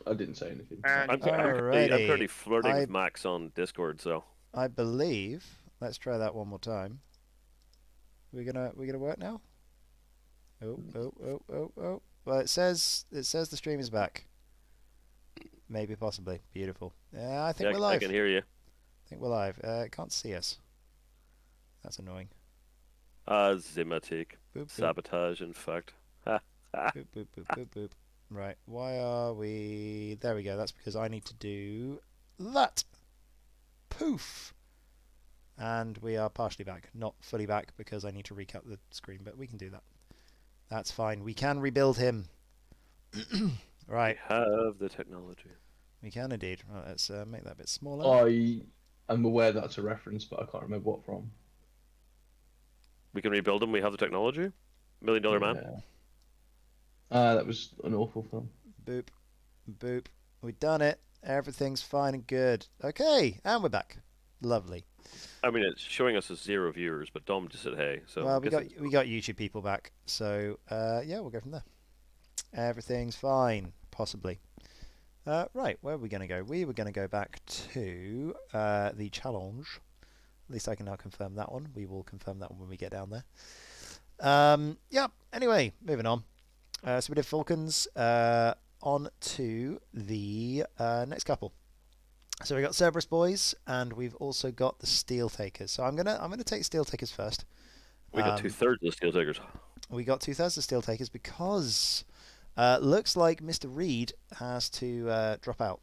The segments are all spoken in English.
I didn't say anything. And I'm Alrighty. currently flirting I with Max on Discord, so I believe. Let's try that one more time. We're gonna work now. Oh. Well, it says the stream is back. Maybe, possibly. Beautiful. Yeah, I think we're I live. can hear you. I think we're live. Can't see us. That's annoying. Zimatic. Boop, boop, Sabotage, in fact. Ha, ha. boop. Right. Why are we? There we go. That's because I need to do that. Poof. And we are partially back. Not fully back because I need to recap the screen, but we can do that. That's fine. We can rebuild him. Right. We have the technology. We can indeed. Right, let's make that a bit smaller. I am aware that's a reference, but I can't remember what from. We can rebuild him. We have the technology. $1 Million Man. Yeah. That was an awful film. Boop. Boop. We've done it. Everything's fine and good. Okay, and we're back. Lovely. I mean, it's showing us as 0 viewers, but Dom just said hey. So Well, we got YouTube people back, so yeah, we'll go from there. Everything's fine, possibly. Right, where are we going to go? We were going to go back to the challenge. At least I can now confirm that one. We will confirm that one when we get down there. Yeah, anyway, moving on. So we did Falcons. On to the next couple. So we got Cerberus Boys, and we've also got the Steel Takers. So I'm gonna take Steel Takers first. We got 2/3 of the Steel Takers. We got 2/3 of Steel Takers because looks like Mr. Reed has to drop out,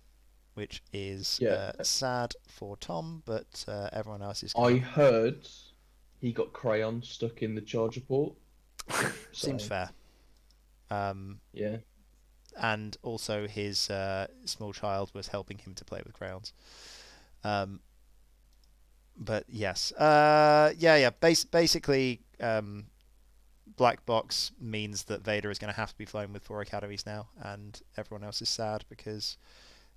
which is sad for Tom, but everyone else is. I heard he got crayon stuck in the charger port. Seems fair. Yeah. And also his small child was helping him to play with crayons. But yes, basically, Black Box means that Vader is going to have to be flown with 4 academies now, and everyone else is sad because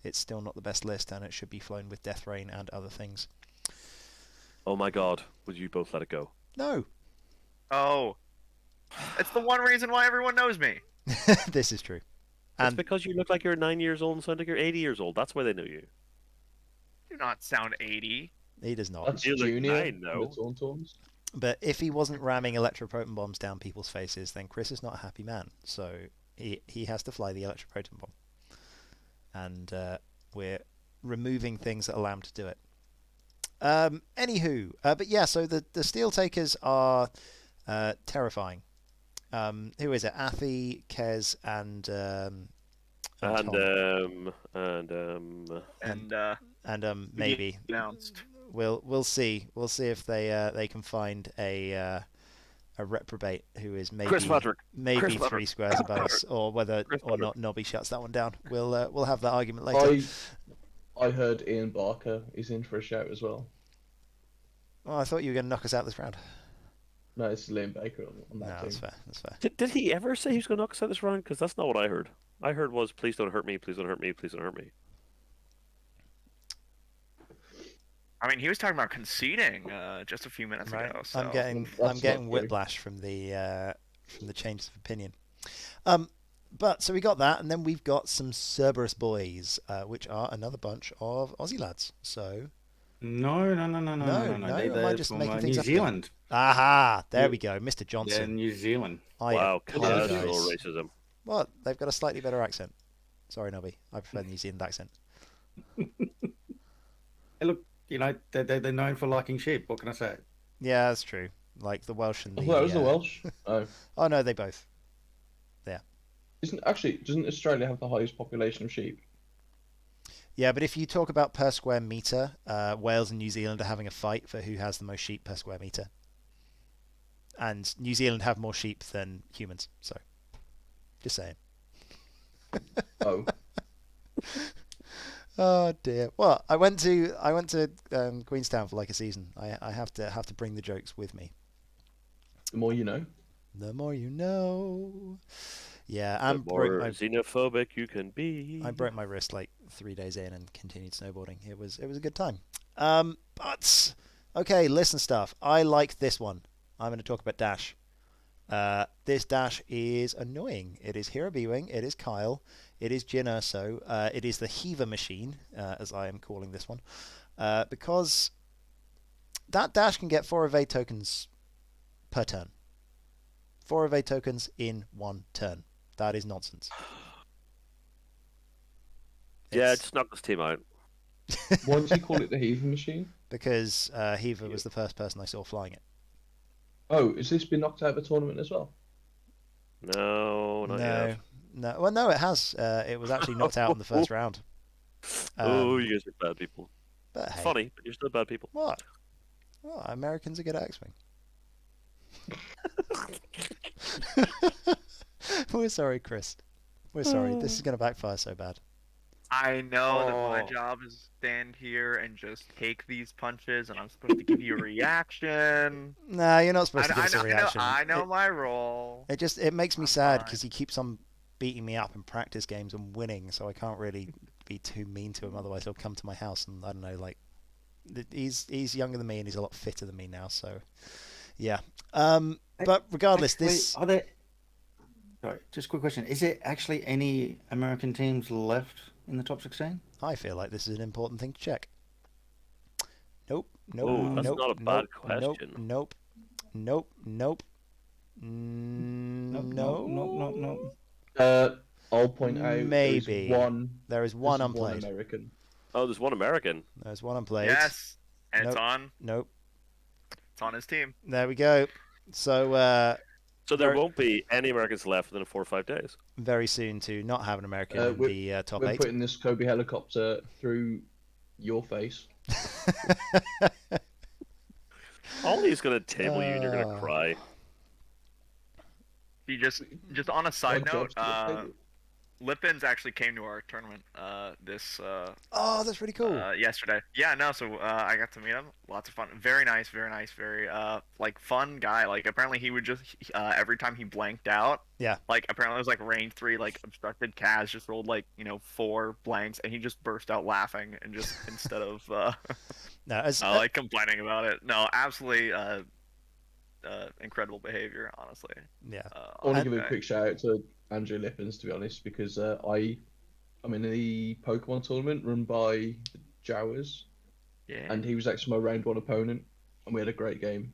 it's still not the best list, and it should be flown with Death Rain and other things. Oh my God! Would you both let it go? No. Oh, it's the one reason why everyone knows me. This is true. It's because you look like you're 9 years old and sound like you're 80 years old. That's why they know you. Do not sound 80. He does not. That's Junior. No. But if he wasn't ramming electroproton bombs down people's faces, then Chris is not a happy man. So he has to fly the electroproton bomb. And we're removing things that allow him to do it. Anywho, but yeah, so the Steel Takers are terrifying. Who is it? Athi, Kez, and maybe announced. We'll see. We'll see if they can find a reprobate who is maybe Chris 3 squares above us, or whether or not Nobby shuts that one down. We'll have that argument later. I heard Ian Barker is in for a shout as well. Oh, I thought you were going to knock us out this round. No, it's Liam Baker on that team. That's fair. That's fair. Did he ever say he was going to knock us out this round? Because that's not what I heard. I heard was, please don't hurt me, please don't hurt me, please don't hurt me. I mean, he was talking about conceding just a few minutes ago. So. I'm getting whiplash from the changes of opinion. But so we got that, and then we've got some Cerberus Boys, which are another bunch of Aussie lads. So. No. Am I just making things New up? Zealand. Aha! There we go, Mr. Johnson. Yeah, New Zealand. Wow, cultural racism. What? They've got a slightly better accent. Sorry, Nobby. I prefer the New Zealand accent. Hey, look, they're known for liking sheep. What can I say? Yeah, that's true. Like the Welsh and the. Oh, that was the Welsh. Oh. Oh no, they both. Yeah. Doesn't Australia have the highest population of sheep? Yeah, but if you talk about per square meter, Wales and New Zealand are having a fight for who has the most sheep per square meter. And New Zealand have more sheep than humans, so just saying. Oh. Oh dear. Well, I went to Queenstown for like a season. I have to bring the jokes with me. The more you know. The more you know. Yeah, the more xenophobic you can be. I broke my wrist like 3 days in and continued snowboarding. It was a good time. But okay, listen stuff. I like this one. I'm going to talk about Dash. This dash is annoying. It is Hero B-Wing, it is Kyle, it is Jyn Erso, it is the Heaver machine, as I am calling this one, because that dash can get 4 evade tokens per turn. 4 evade tokens in 1 turn. That is nonsense. Yeah, It's just knock this team out. Why did you call it the Heathen Machine? because Heaver was the first person I saw flying it. Oh, has this been knocked out of a tournament as well? No, not yet. No. Well, no, it has. It was actually knocked out in the first round. Oh, you guys are bad people. But It's hey, funny, but you're still bad people. what? Well, Americans are good at X-Wing. We're sorry, Chris. We're sorry. This is going to backfire so bad. I know that my Oh. job is to stand here and just take these punches, and I'm supposed to give you a reaction. Nah, you're not supposed to give us a reaction. I know my role. It makes me I'm sad fine. because he keeps on beating me up in practice games and winning, so I can't really be too mean to him. Otherwise, he'll come to my house and I don't know, like he's younger than me and he's a lot fitter than me now. So yeah. But regardless, Actually, this are there? Sorry, just a quick question. Is there actually any American teams left in the top 16? I feel like this is an important thing to check. Nope. Nope. Ooh, that's nope. not a bad nope, question. Nope. Nope. Nope. Nope. No. I'll point out Maybe. There is one there's unplayed. One American. Oh, there's one American. There's one unplayed. Yes, and Nope. it's Nope. on his team. There we go. So So there There- won't be any Americans left within 4 or 5 days. very soon to not have an American in the top We're 8. putting this Kobe helicopter through your face. Ollie's gonna table you and you're gonna cry. He just on a side My note, job's to get paid. Lippins actually came to our tournament this Oh, that's really cool. yesterday. Yeah, no, so I got to meet him. Lots of fun. Very nice, very like fun guy. Like apparently he would just every time he blanked out. Yeah. Like apparently it was like range 3, like obstructed Kaz just rolled like 4 blanks and he just burst out laughing and just instead of No, as like complaining about it. No, absolutely incredible behavior, honestly. yeah. I want to on give a that. quick shout out to Andrew Lippens, to be honest, because I'm in the Pokemon tournament run by the Jawas, Yeah. and he was actually my round 1 opponent, and we had a great game.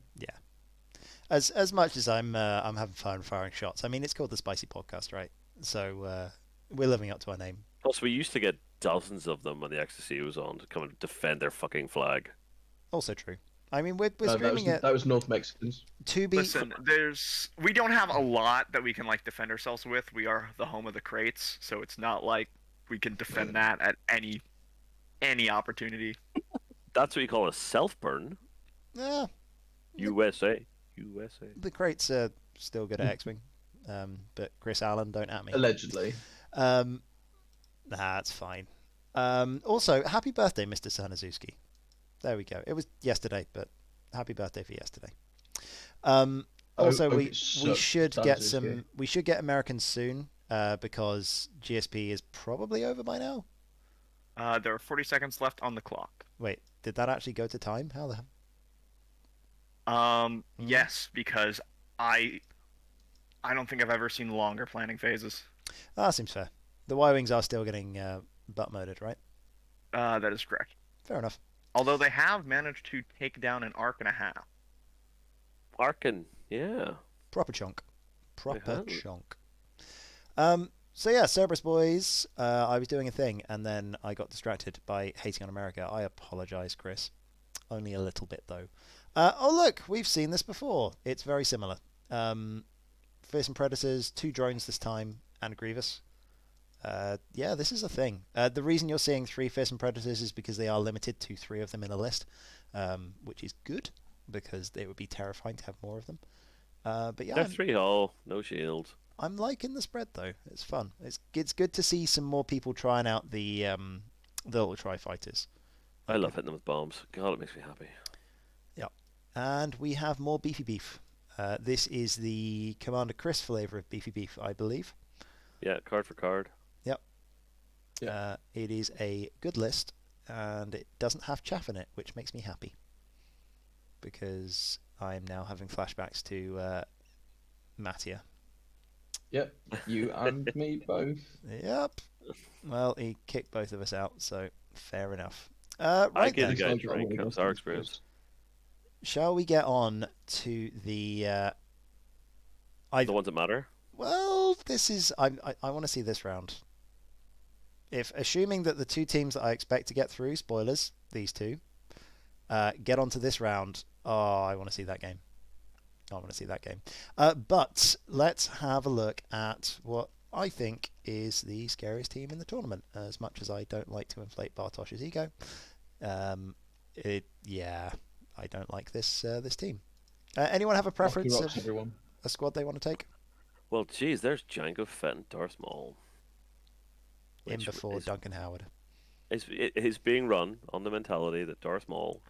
As much as I'm having fun firing shots. I mean, it's called the Spicy Podcast, right? So we're living up to our name. Plus, we used to get dozens of them when the XTC was on to come and defend their fucking flag. Also true. I mean, we're No, screaming at that was North Mexicans. to be. Listen, we don't have a lot that we can like defend ourselves with. We are the home of the crates, so it's not like we can defend that at any opportunity. That's what you call a self-burn. Yeah, USA. the crates are still good at X-Wing. But Chris Allen, don't at me. Allegedly. That's fine. Also, happy birthday, Mr. Sanazuski. There we go. It was yesterday, but happy birthday for yesterday. Also, okay, we so should get Sanazuski. we should get Americans soon because GSP is probably over by now. There are 40 seconds left on the clock. Wait, did that actually go to time? How the hell? Yes, because I don't think I've ever seen longer planning phases. Ah, seems fair. The Y-Wings are still getting butt murdered, right? That is correct. Fair enough. Although they have managed to take down an arc and a half. Arkin, yeah. Proper chunk. Proper have. chunk. So yeah, Cerberus boys, I was doing a thing and then I got distracted by hating on America. I apologize, Chris. Only a little bit though. Oh look, we've seen this before. It's very similar. Fearsome Predators, 2 drones this time, and Grievous. Yeah, this is a thing. The reason you're seeing 3 Fearsome Predators is because they are limited to 3 of them in a list, which is good because it would be terrifying to have more of them. But yeah, They're 3 hull, no shield. I'm liking the spread though. It's fun. It's good to see some more people trying out the little tri-fighters. I love hitting them with bombs. God, it makes me happy. And we have more Beefy Beef. This is the Commander Chris flavour of Beefy Beef, I believe. Yeah, card for card. It is a good list, and it doesn't have chaff in it, which makes me happy. Because I am now having flashbacks to Mattia. Yep, you and me both. Yep. Well, he kicked both of us out, so fair enough. I Right gave then. the guy a It's like drink. one That of was those our things experience. Shall we get on to the? The ones that matter. Well, this is. I want to see this round. If assuming that the two teams that I expect to get through, spoilers, these two, get onto this round. Oh, I want to see that game. I want to see that game. But let's have a look at what I think is the scariest team in the tournament. As much as I don't like to inflate Bartosz's ego, I don't like this team. Anyone have a preference Rocky rocks, of everyone. a squad they want to take Well, geez, there's Django Fett and Darth Maul. in Which before is- Duncan Howard? Is being run on the mentality that Darth Maul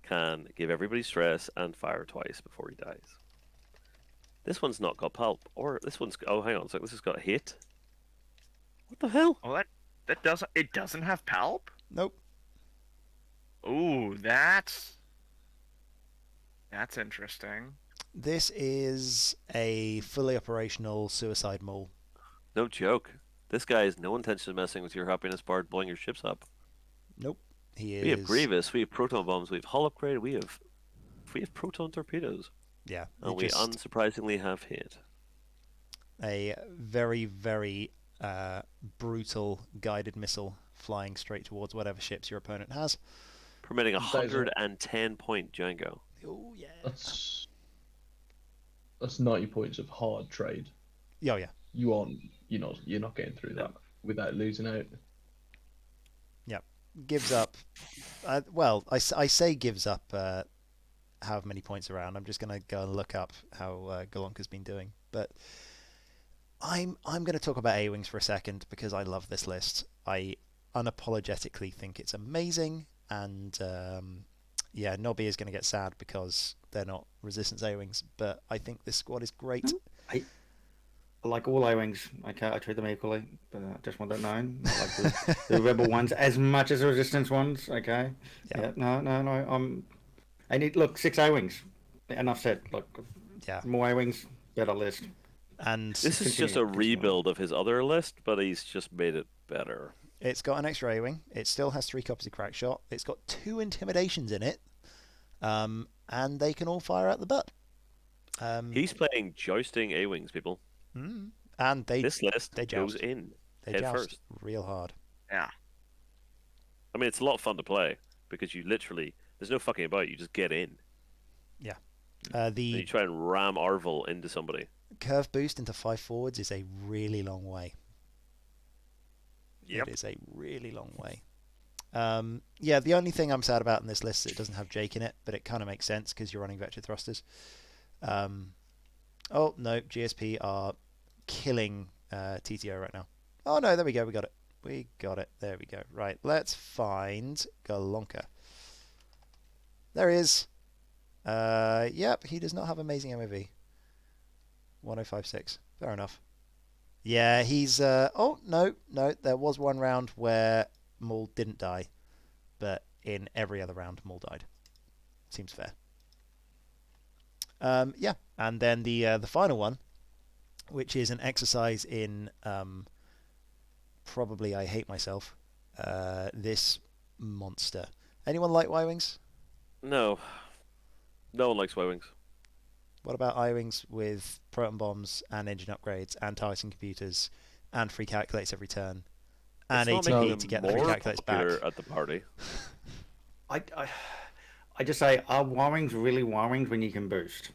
can give everybody stress and fire twice before he dies. This one's not got pulp, or this one's hang on, so this has got hit. What the hell? Oh, that doesn't have palp. Nope. Ooh, that's interesting. This is a fully operational suicide mole. No joke. This guy has no intention of messing with your happiness bar, blowing your ships up. Nope. He is. We have Grievous, we have proton bombs, we have hull upgrade, we have proton torpedoes, Yeah. and we unsurprisingly have hit. A very, very brutal guided missile flying straight towards whatever ships your opponent has. Permitting a That is a- 110-point Django. Oh yeah. That's 90 points of hard trade. Oh yeah. You're not getting through that without losing out. Gives up. Well, I say gives up. However many points around. I'm just gonna go and look up how Golonka's been doing. But I'm gonna talk about A-Wings for a second because I love this list. I unapologetically think it's amazing, and Nobby is gonna get sad because they're not Resistance A-Wings. But I think this squad is great. Like all A-Wings, okay, I treat them equally, but I just want that known. I like the Rebel ones as much as the Resistance ones, okay? Yeah. No. I need, look, 6 A-Wings. Enough said. Look, Yeah. more A-Wings, better list. And This is just a Continue. rebuild of his other list, but he's just made it better. it's got an extra A-Wing. It still has 3 copies of Crackshot. It's got 2 Intimidations in it. And they can all fire out the butt. He's playing jousting A-Wings, people. And This list they goes joust. in they head joust first. real hard. Yeah. I mean, it's a lot of fun to play because you literally, there's no fucking about. You just get in and you The try and ram Arvel into somebody. curve boost into 5 forwards is a really long way. Yep. It is a really long way. The only thing I'm sad about in this list is it doesn't have Jake in it, but it kind of makes sense because you're running vector thrusters. Oh, no, GSP are killing TTO right now. Oh, no, there we go, we got it. We got it, there we go. Right, let's find Golonka. There he is. Yep, he does not have amazing MOV. 1056, fair enough. Yeah, he's... oh, no, there was one round where Maul didn't die, but in every other round, Maul died. Seems fair. And then the final one, which is an exercise in probably I hate myself. This monster. Anyone like Y-Wings? No. No one likes Y-Wings. What about I-Wings with proton bombs and engine upgrades and targeting computers and free calculates every turn and It's not making ATP to get them the free more calculates back? popular at the party. I just say, are Y-Wings really Y-Wings when you can boost?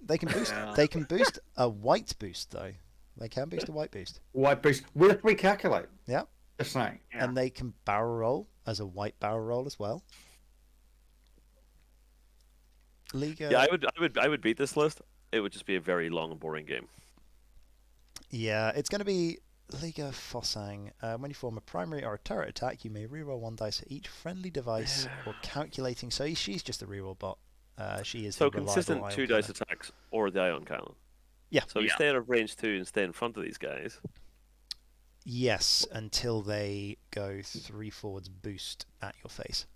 They can boost. Yeah. They can boost a white boost though. They can boost a white boost. White boost with a recalculate. Yeah. Just saying. Yeah. And they can barrel roll as a white barrel roll as well. Liga. Yeah, I would beat this list. It would just be a very long and boring game. Yeah, it's going to be Liga Fossang. When you form a primary or a turret attack, you may reroll 1 dice for each friendly device or calculating. So she's just a reroll bot. She is So a reliable consistent ion 2 killer. dice attacks or the ion cannon. Yeah. So you Yeah. stay out of range 2 and stay in front of these guys. Yes, until they go 3 forwards boost at your face.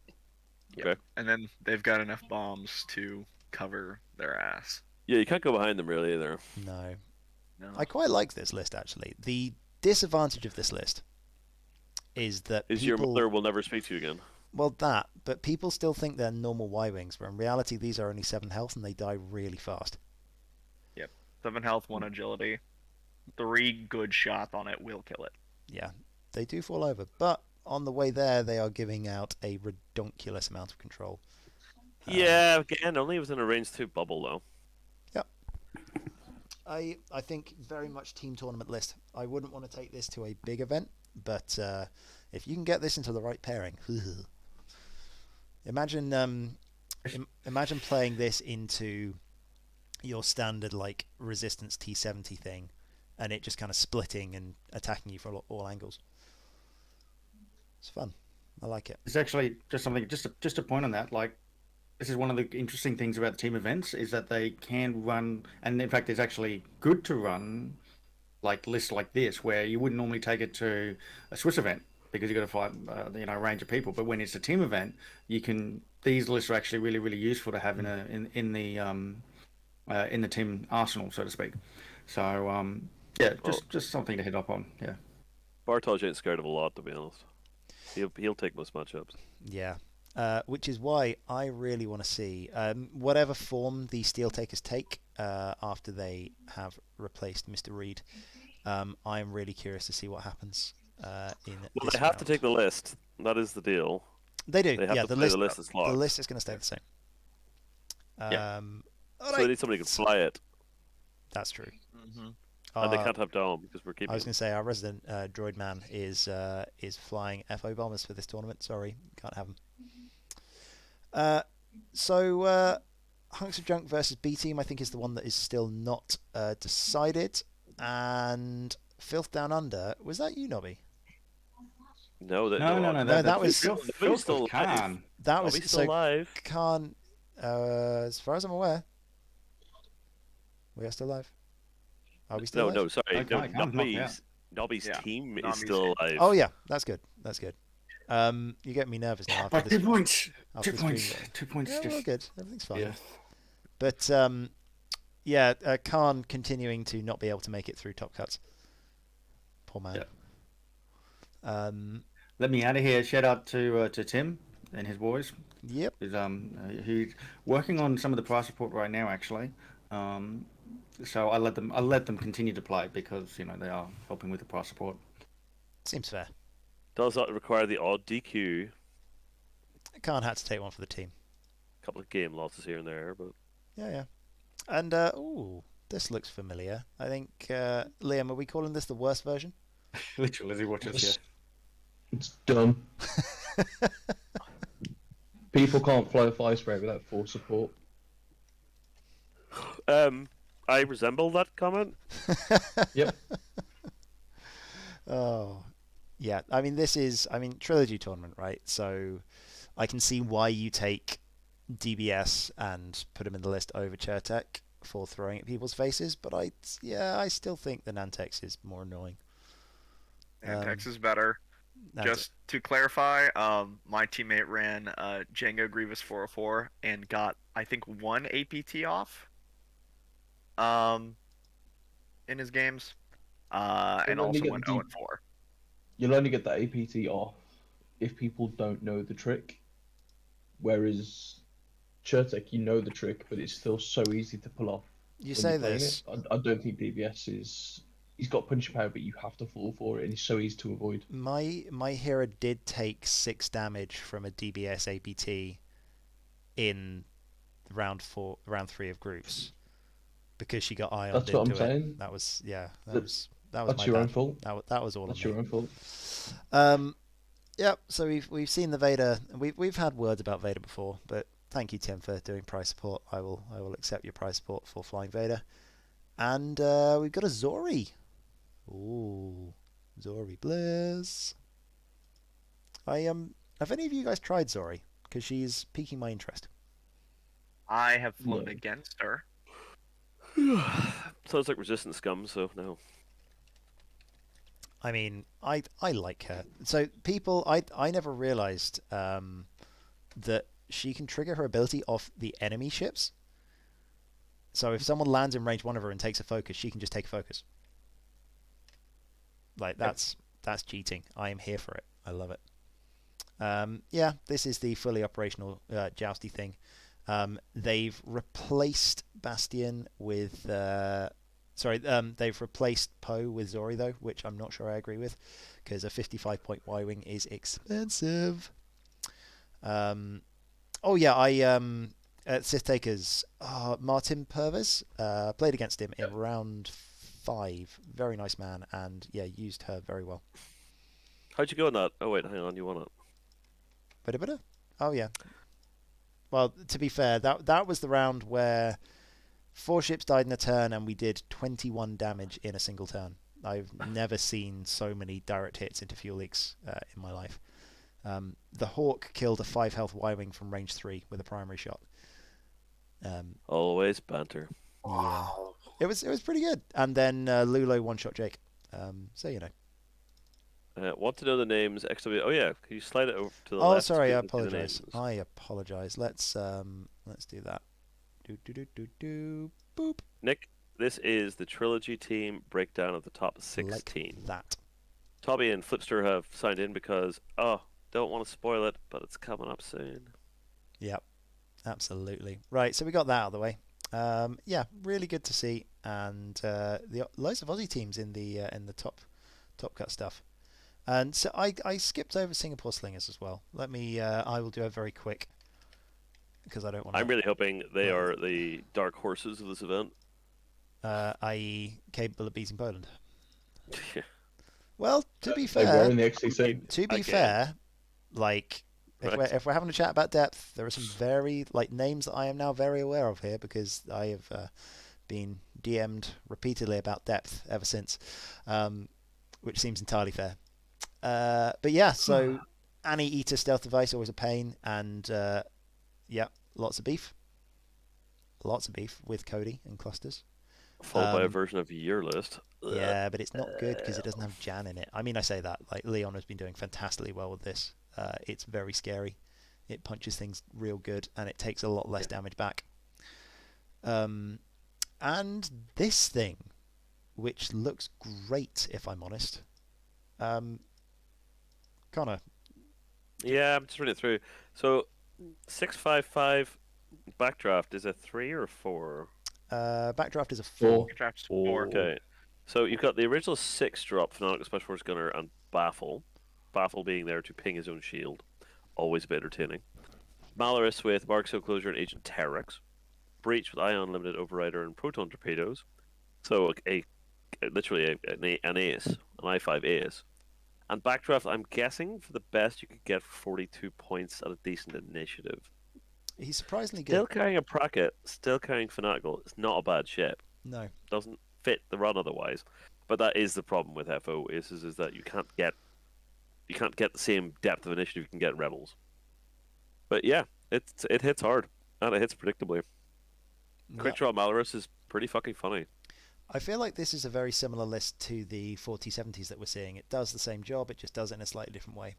And then they've got enough bombs to cover their ass. Yeah, you can't go behind them really either. No. No. I quite like this list, actually. The disadvantage of this list is that Is people... your mother will never speak to you again? Well, but people still think they're normal Y-Wings, where in reality these are only 7 health and they die really fast. 7 health, 1 agility. 3 good shots on it will kill it. Yeah, they do fall over, but on the way there they are giving out a redonkulous amount of control. Yeah, again, only within a range 2 bubble though. I think very much team tournament list. I wouldn't want to take this to a big event, but if you can get this into the right pairing, imagine imagine playing this into your standard like resistance T70 thing, and it just kind of splitting and attacking you from all angles. It's fun. I like it. It's actually just something, just a point on that. Like, this is one of the interesting things about the team events is that they can run, and in fact, it's actually good to run like lists like this, where you wouldn't normally take it to a Swiss event because you've got to fight, a range of people. But when it's a team event, you can. These lists are actually really, really useful to have in the team arsenal, so to speak. So yeah, just something to hit up on. Yeah. Bartosz ain't scared of a lot, to be honest. He'll take most matchups. Yeah. Which is why I really want to see whatever form the Steel Takers take after they have replaced Mr. Reed. I'm really curious to see what happens in Well, this they have to round. take the list. That is the deal. They do. They have Yeah, to the play list. the list as locked. The list is going to stay the same. Yeah. All So they right. need somebody who can fly it. That's true. Mm-hmm. And they can't have Dom because we're I keeping was him. going to say our resident droid man is flying FO bombers for this tournament. Sorry, can't have him. So Hunks of Junk versus B Team, I think, is the one that is still not decided. And Filth Down Under, was that you, Nobby? No, that, No. No, That, that was- Nobody's still alive. Khan. That Are was we still so alive? Khan. As far as I'm aware, we are still alive. Are we still No, alive? no, sorry. Okay, No, Khan's knocked out. Nobby's Yeah, team is Nobby's still alive. Oh yeah, that's good. That's good. You get me nervous now. By After 2 this, points. after 2 the points. screen roll. 2 points. Yeah, we're all Just good. Everything's fine. yeah. But Khan continuing to not be able to make it through top cuts. Poor man. Let me out of here. Shout out to Tim and his boys. Yep. Who's working on some of the price support right now, actually. So I let them continue to play because they are helping with the price support. Seems fair. Does that require the odd DQ? Khan had to take one for the team. A couple of game losses here and there, but Yeah. And this looks familiar. I think Liam, are we calling this the worst version? Literally, as he watches. Yeah. It's dumb. People can't fly a fire spray without force support. I resemble that comment. Yep. Oh, yeah. I mean, trilogy tournament, right? So I can see why you take DBS and put him in the list over Chertek for throwing at people's faces, but I still think the Nantex is more annoying. Nantex is better. Just to clarify, my teammate ran Django Grievous 404 and got, I think, 1 APT off in his games, and only also get went the 0-4. You'll only get the APT off if people don't know the trick. Whereas Chertek, you know the trick, but it's still so easy to pull off. You when say you're playing this. it. I don't think DBS is. He's got punch power, but you have to fall for it, and it's so easy to avoid. My hero did take 6 damage from a DBS APT in round 3 of groups because she got ioned That's what I'm into it. saying. That was that That- was That's my your bad. own fault. That was all That's on your me. own fault. Yep. So we've seen the Vader. We've had words about Vader before, but thank you, Tim, for doing prize support. I will accept your prize support for flying Vader, and we've got a Zori. Ooh, Zori Bliss. Have any of you guys tried Zori? Because she's piquing my interest. I have flown No. against her. Sounds like resistance scum, so no. I mean, I like her. So people, I never realized that she can trigger her ability off the enemy ships. So if someone lands in range 1 of her and takes a focus, she can just take a focus. Like, that's cheating. I am here for it. I love it. Yeah, this is the fully operational jousty thing. They've replaced Bastion with... they've replaced Poe with Zori, though, which I'm not sure I agree with, because a 55-point Y-Wing is expensive. Oh, yeah, Sith Takers, Martin Purvis, played against him in round 5. Very nice man, and, yeah, used her very well. How'd you go on that? Oh, wait, hang on, you won it. Bada? Oh, yeah. Well, to be fair, that was the round where 4 ships died in a turn and we did 21 damage in a single turn. I've never seen so many direct hits into fuel leaks in my life. The Hawk killed a 5 health Y-Wing from range 3 with a primary shot. Always banter. Yeah. It was pretty good. And then Lulo one-shot Jake. So, you know. Want to know the names? XW. Oh yeah, can you slide it over to the Oh, left? sorry, I so we can see the apologize. names? I apologize. Let's do that. Boop. Nick, this is the trilogy team breakdown of the top 16. Like that. Toby and Flipster have signed in because don't want to spoil it, but it's coming up soon. Yep, absolutely. Right, so we got that out of the way. Yeah, really good to see, and the loads of Aussie teams in the top cut stuff. And so I skipped over Singapore Slingers as well. I will do a very quick, because I don't want to... I'm really hoping they are the dark horses of this event. I.e. capable of beating Poland. Yeah. Well, to be They were fair, in the XCC. to be Again. fair, like Right. if we're having a chat about depth, there are some very names that I am now very aware of here because I have been DM'd repeatedly about depth ever since, which seems entirely fair. But yeah, so Annie-Eater stealth device always a pain, and yeah, lots of beef with Cody and clusters. Followed by a version of your list. Yeah, but it's not good because it doesn't have Jan in it. I mean, I say that, like, Leon has been doing fantastically well with this. It's very scary. It punches things real good, and it takes a lot less damage back. And this thing, which looks great, if I'm honest. Connor. Yeah, I'm just reading it through. So, 655 backdraft is a 3 or 4? Backdraft is a 4. Draft's 4. Okay. So you've got the original 6 drop, Fanatical Special Force Gunner, and Baffle. Baffle being there to ping his own shield. Always a bit entertaining. Malorus with Mark Seal Closure and Agent Terex. Breach with Ion Limited Overrider and Proton Torpedoes. So literally an ace, an I-5 ace. And Backdraft, I'm guessing, for the best you could get 42 points at a decent initiative. He's surprisingly good. Still carrying a Pracket, still carrying Fanatical. It's not a bad ship. No. Doesn't fit the run otherwise. But that is the problem with FO is that you can't get the same depth of initiative you can get in Rebels. But yeah, it hits hard and it hits predictably. Quick Draw Malorus is pretty fucking funny. I feel like this is a very similar list to the 4070s that we're seeing. It does the same job, it just does it in a slightly different way.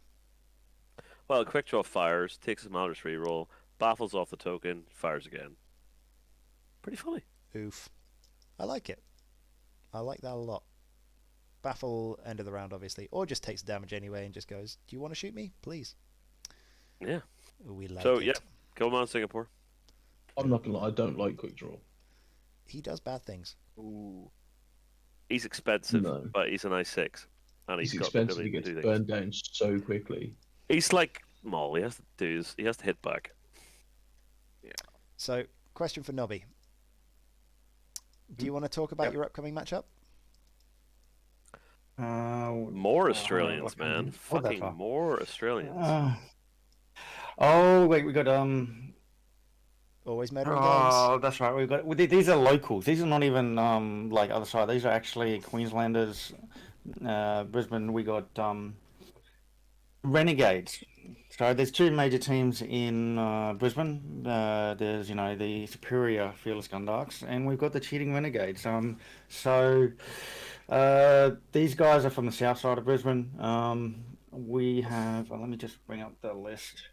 Well, Quick Draw fires, takes his Malorus reroll, baffles off the token, fires again. Pretty funny. Oof. I like it. I like that a lot. Baffle end of the round, obviously, or just takes damage anyway and just goes, "Do you want to shoot me, please?" Yeah. We like So it. yeah, come on, Singapore. I'm not gonna lie, I don't like quick draw. He does bad things. Ooh. He's expensive, No. but he's an I6, and It's he's got the expensive, he ability to gets do things. burned down so quickly. He's like Maul. He has to hit back. So, question for Nobby. Do you want to talk about Yep. your upcoming matchup? More Australians, what man. that Fucking far? more Australians. Oh wait, we got Always murdering games. Oh, that's right. These are locals. These are not even like other side. These are actually Queenslanders. Brisbane. We got Renegades. So there's 2 major teams in Brisbane. There's the Superior Fearless Gundarks, and we've got the Cheating Renegades. So these guys are from the south side of Brisbane. We have. Let me just bring up the list.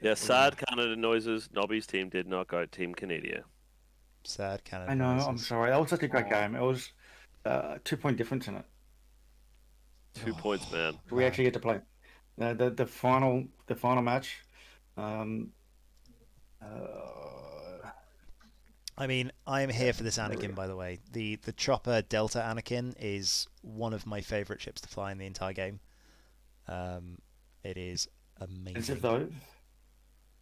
Yeah, sad Canada noises. Nobby's team did knock out Team Canada. Sad cannon. I know. noises. I'm sorry. That was such a great game. It was 2-point difference in it. 2 points, man. We actually get to play the final match. I mean, I am here for this Anakin, by the way. The Chopper Delta Anakin is one of my favorite ships to fly in the entire game. It is amazing. Is it though?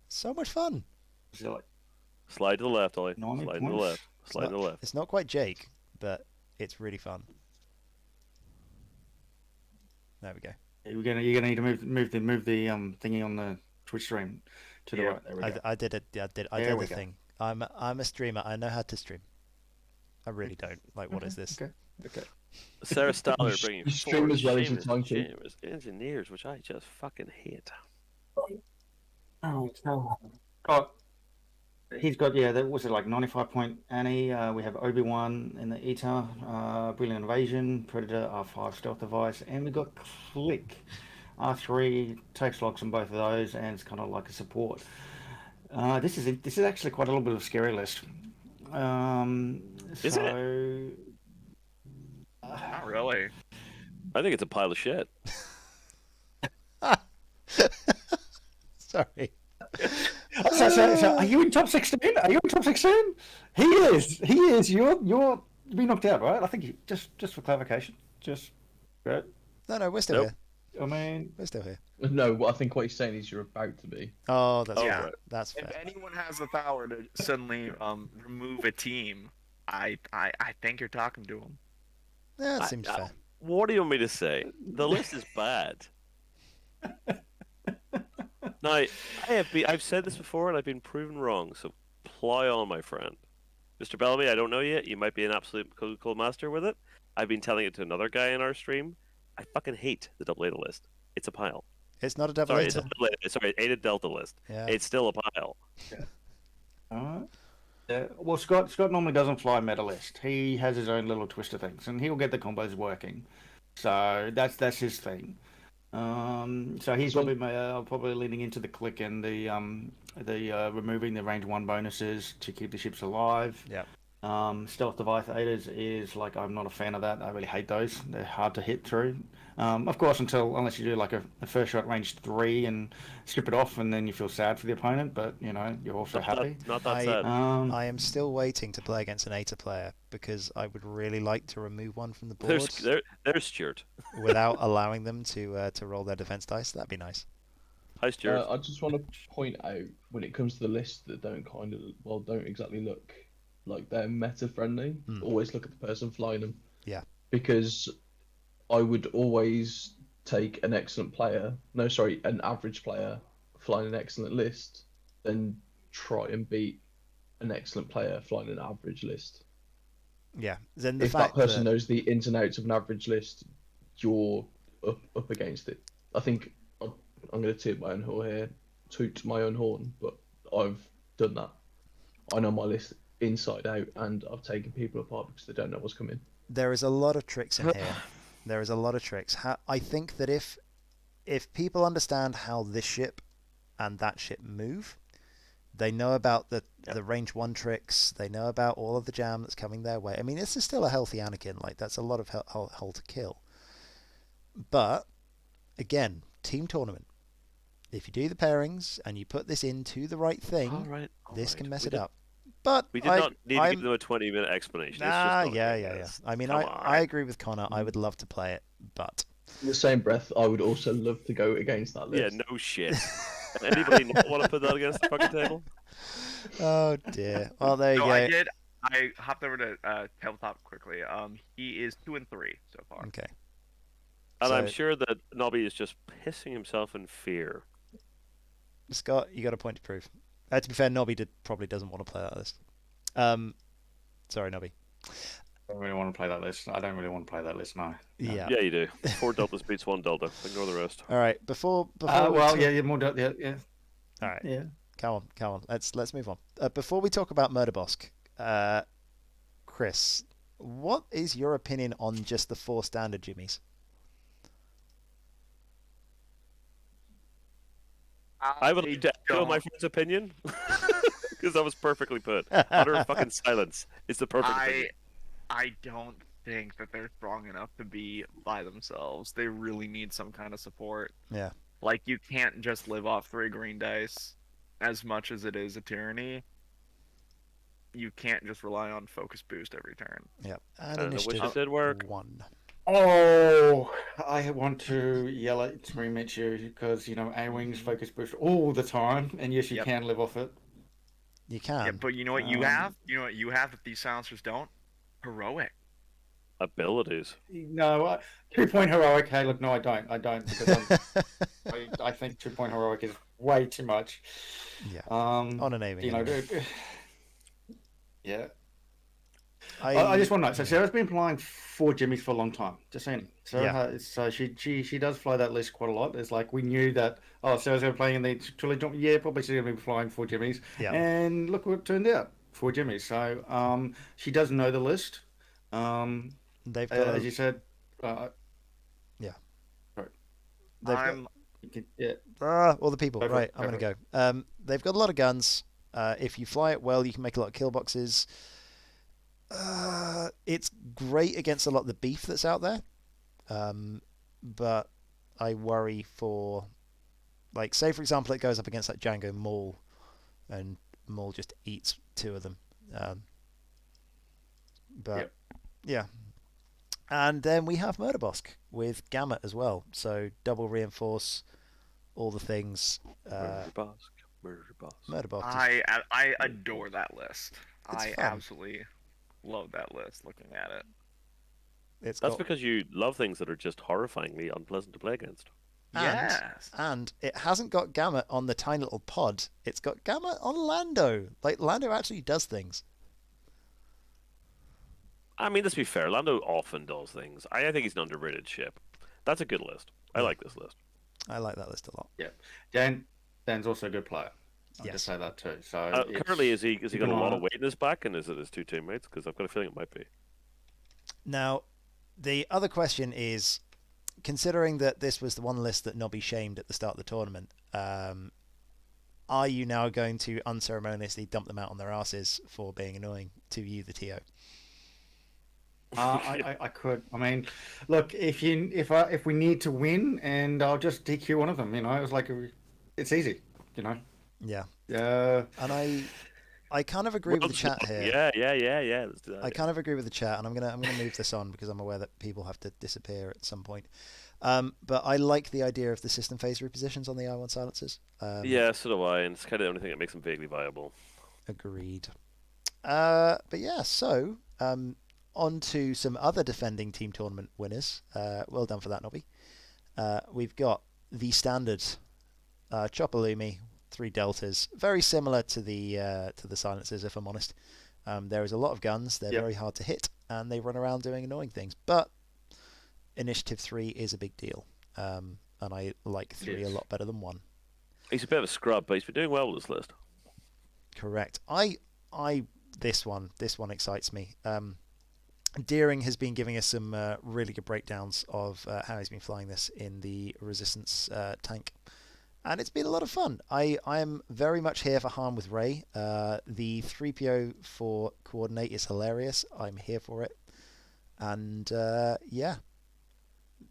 So much fun. Is it like Slide to the left, Ollie. 90 Slide to the points? left. Slide to the left. It's not quite Jake, but it's really fun. There we go. you're gonna need to move the thingy on the Twitch stream to the right. There we go. I did it. I did There the we go. thing. I'm a streamer. I know how to stream. I really don't. Like, what is this? Okay. Sarah Staller bringing You stream four as well as you shameless time to. gamers, engineers, which I just fucking hate. Oh, he's got that was it like 95-point Annie. We have Obi-Wan in the ETA, Brilliant Invasion, Predator, R5 stealth device, and we got Click, R3 takes locks on both of those, and it's kind of like a support. This is actually quite a little bit of a scary list. Is it? Not really. I think it's a pile of shit. Sorry. So are you in top 16? Are you in top 16? He is. You're being knocked out, right? I think just for clarification, right? No, we're still Nope. here. I mean, We're still here. No, I think what he's saying is you're about to be. Oh, that's Yeah. fair. That's If fair. anyone has the power to suddenly remove a team, I think you're talking to him. Yeah, that seems fair. What do you want me to say? The list is bad. Now, I've said this before and I've been proven wrong, so ploy on, my friend. Mr. Bellamy, I don't know you. You might be an absolute cool master with it. I've been telling it to another guy in our stream. I fucking hate the double ADA list. It's a pile. It's not a double Sorry, it's a ATA. double ADA, sorry, ADA Delta list. Yeah. It's still a pile. well, Scott normally doesn't fly meta list. He has his own little twist of things, and he'll get the combos working. So that's his thing. So he's probably leaning into the Click and the removing the range 1 bonuses to keep the ships alive. Yeah. Stealth device ADAs is like, I'm not a fan of that. I really hate those. They're hard to hit through. Of course, unless you do like a first shot range 3 and strip it off, and then you feel sad for the opponent, but you're also happy. Not that sad. I am still waiting to play against an ATA player because I would really like to remove one from the board There's Stuart. without allowing them to roll their defense dice. That'd be nice. Hi, Stuart. I just want to point out when it comes to the list that don't exactly look like they're meta friendly. Always look at the person flying them. Yeah. Because I would always take an average player flying an excellent list, then try and beat an excellent player flying an average list. Yeah. Then If that person knows the ins and outs of an average list, you're up against it. I think I'm going to toot my own horn, but I've done that. I know my list inside out, and I've taken people apart because they don't know what's coming. there is a lot of tricks in here. There is a lot of tricks. I think that if people understand how this ship and that ship move, they know about the range 1 tricks. They know about all of the jam that's coming their way. I mean, this is still a healthy Anakin. Like, that's a lot of hull to kill. But again, team tournament. If you do the pairings and you put this into the right thing, this can mess it up. But We did not need to give them a 20-minute explanation. It's just not yeah. like this. I mean, Come I on. agree with Connor. I would love to play it, but In the same breath, I would also love to go against that Yeah, list. no shit. Anybody not want to put that against the fucking table? oh dear. Well, there you No, go. I did. I hopped over to Tabletop quickly. He is 2 and 3 so far. Okay. And I'm So- sure that Nobby is just pissing himself in fear. Scott, you got a point to prove. To be fair, Nobby probably doesn't want to play that list. Sorry, Nobby. I don't really want to play that list. I don't really want to play that list now. Yeah. Yeah, you do. 4 deltas beats 1 delta. Ignore the rest. All right. Before we Well, talk- yeah, more. Yeah. All right. Yeah. Come on. Let's move on. Before we talk about Murderbosk, Chris, what is your opinion on just the 4 standard jimmies? I would like to echo my friend's opinion. Because that was perfectly put. Utter fucking silence. It's the perfect thing. I don't think that they're strong enough to be by themselves. They really need some kind of support. Yeah. Like, you can't just live off 3 green dice as much as it is a tyranny. You can't just rely on focus boost every turn. Yeah. And I wish initiative it did work. 1. Oh, I want to yell at scream at you because A-Wings focus boost all the time, and yes, you Yep. can live off it. You can. Yeah, but you know what you have? You know what you have that these silencers don't? Heroic. Abilities. No, 2-point heroic. Hey, look, no, I don't because I think 2-point heroic is way too much. Yeah. On an aiming. Anyway. Yeah. I just want to know. So Sarah's been flying 4 Jimmies for a long time. Just saying. So she does fly that list quite a lot. It's like we knew that. Oh, Sarah's going to be playing in the trilogy. Yeah, probably she's going to be flying 4 Jimmies. Yeah. And look what it turned out. 4 Jimmies. So she does know the list. They've got as you said. Yeah. Sorry. All the people. Right. I'm going to go. They've got a lot of guns. If you fly it well, you can make a lot of kill boxes. It's great against a lot of the beef that's out there, but I worry for, like, say for example, it goes up against like Django Maul, and Maul just eats 2 of them. Yeah, and then we have Murderbosk with Gamut as well, so double reinforce, all the things. Murderbosk. I adore that list. It's I fun. absolutely love that list. Looking at it. That's because you love things that are just horrifyingly unpleasant to play against. Yes. And it hasn't got Gamut on the tiny little pod. It's got Gamut on Lando. Like, Lando actually does things. I mean, let's be fair. Lando often does things. I think he's an underrated ship. That's a good list. I like this list. I like that list a lot. Yeah. Dan's also a good player. I'll just say that too. So currently, has he got a lot of weight in his back, and is it his 2 teammates? Because I've got a feeling it might be. Now, the other question is, considering that this was the one list that Nobby shamed at the start of the tournament, are you now going to unceremoniously dump them out on their asses for being annoying to you, the TO? I could. I mean, look, if we need to win, and I'll just DQ one of them. It's like it's easy. Yeah. Yeah. And I kind of agree with the chat here. Yeah. Let's do that. I kind of agree with the chat, and I'm gonna move this on because I'm aware that people have to disappear at some point. But I like the idea of the system phase repositions on the I1 silencers. Yeah, so do I, and it's kind of the only thing that makes them vaguely viable. Agreed. But yeah, so on to some other defending team tournament winners. Well done for that, Nobby. We've got the standard Chopper Lumi, 3 deltas, very similar to the silencers, if I'm honest. There is a lot of guns. They're very hard to hit, and they run around doing annoying things. But initiative 3 is a big deal, and I like 3 a lot better than 1. He's a bit of a scrub, but he's been doing well with this list. Correct. This one excites me. Deering has been giving us some really good breakdowns of how he's been flying this in the Resistance tank. And it's been a lot of fun. I am very much here for Harm with Ray. The 3PO for Coordinate is hilarious. I'm here for it. And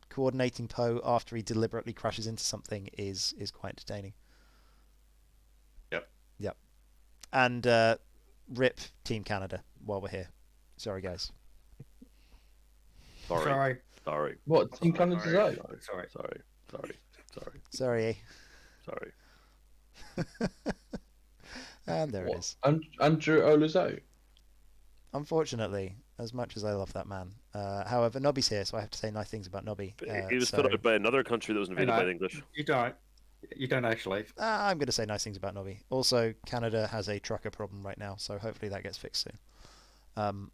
coordinating Poe after he deliberately crashes into something is quite entertaining. Yep. And RIP Team Canada while we're here. Sorry, guys. Sorry. What? Team Canada's out? Sorry. And there What? it is. Andrew Ola's out? Unfortunately, as much as I love that man. However, Nobby's here, so I have to say nice things about Nobby. He was put out by another country that was invaded by the English. You don't actually. I'm going to say nice things about Nobby. Also, Canada has a trucker problem right now, so hopefully that gets fixed soon.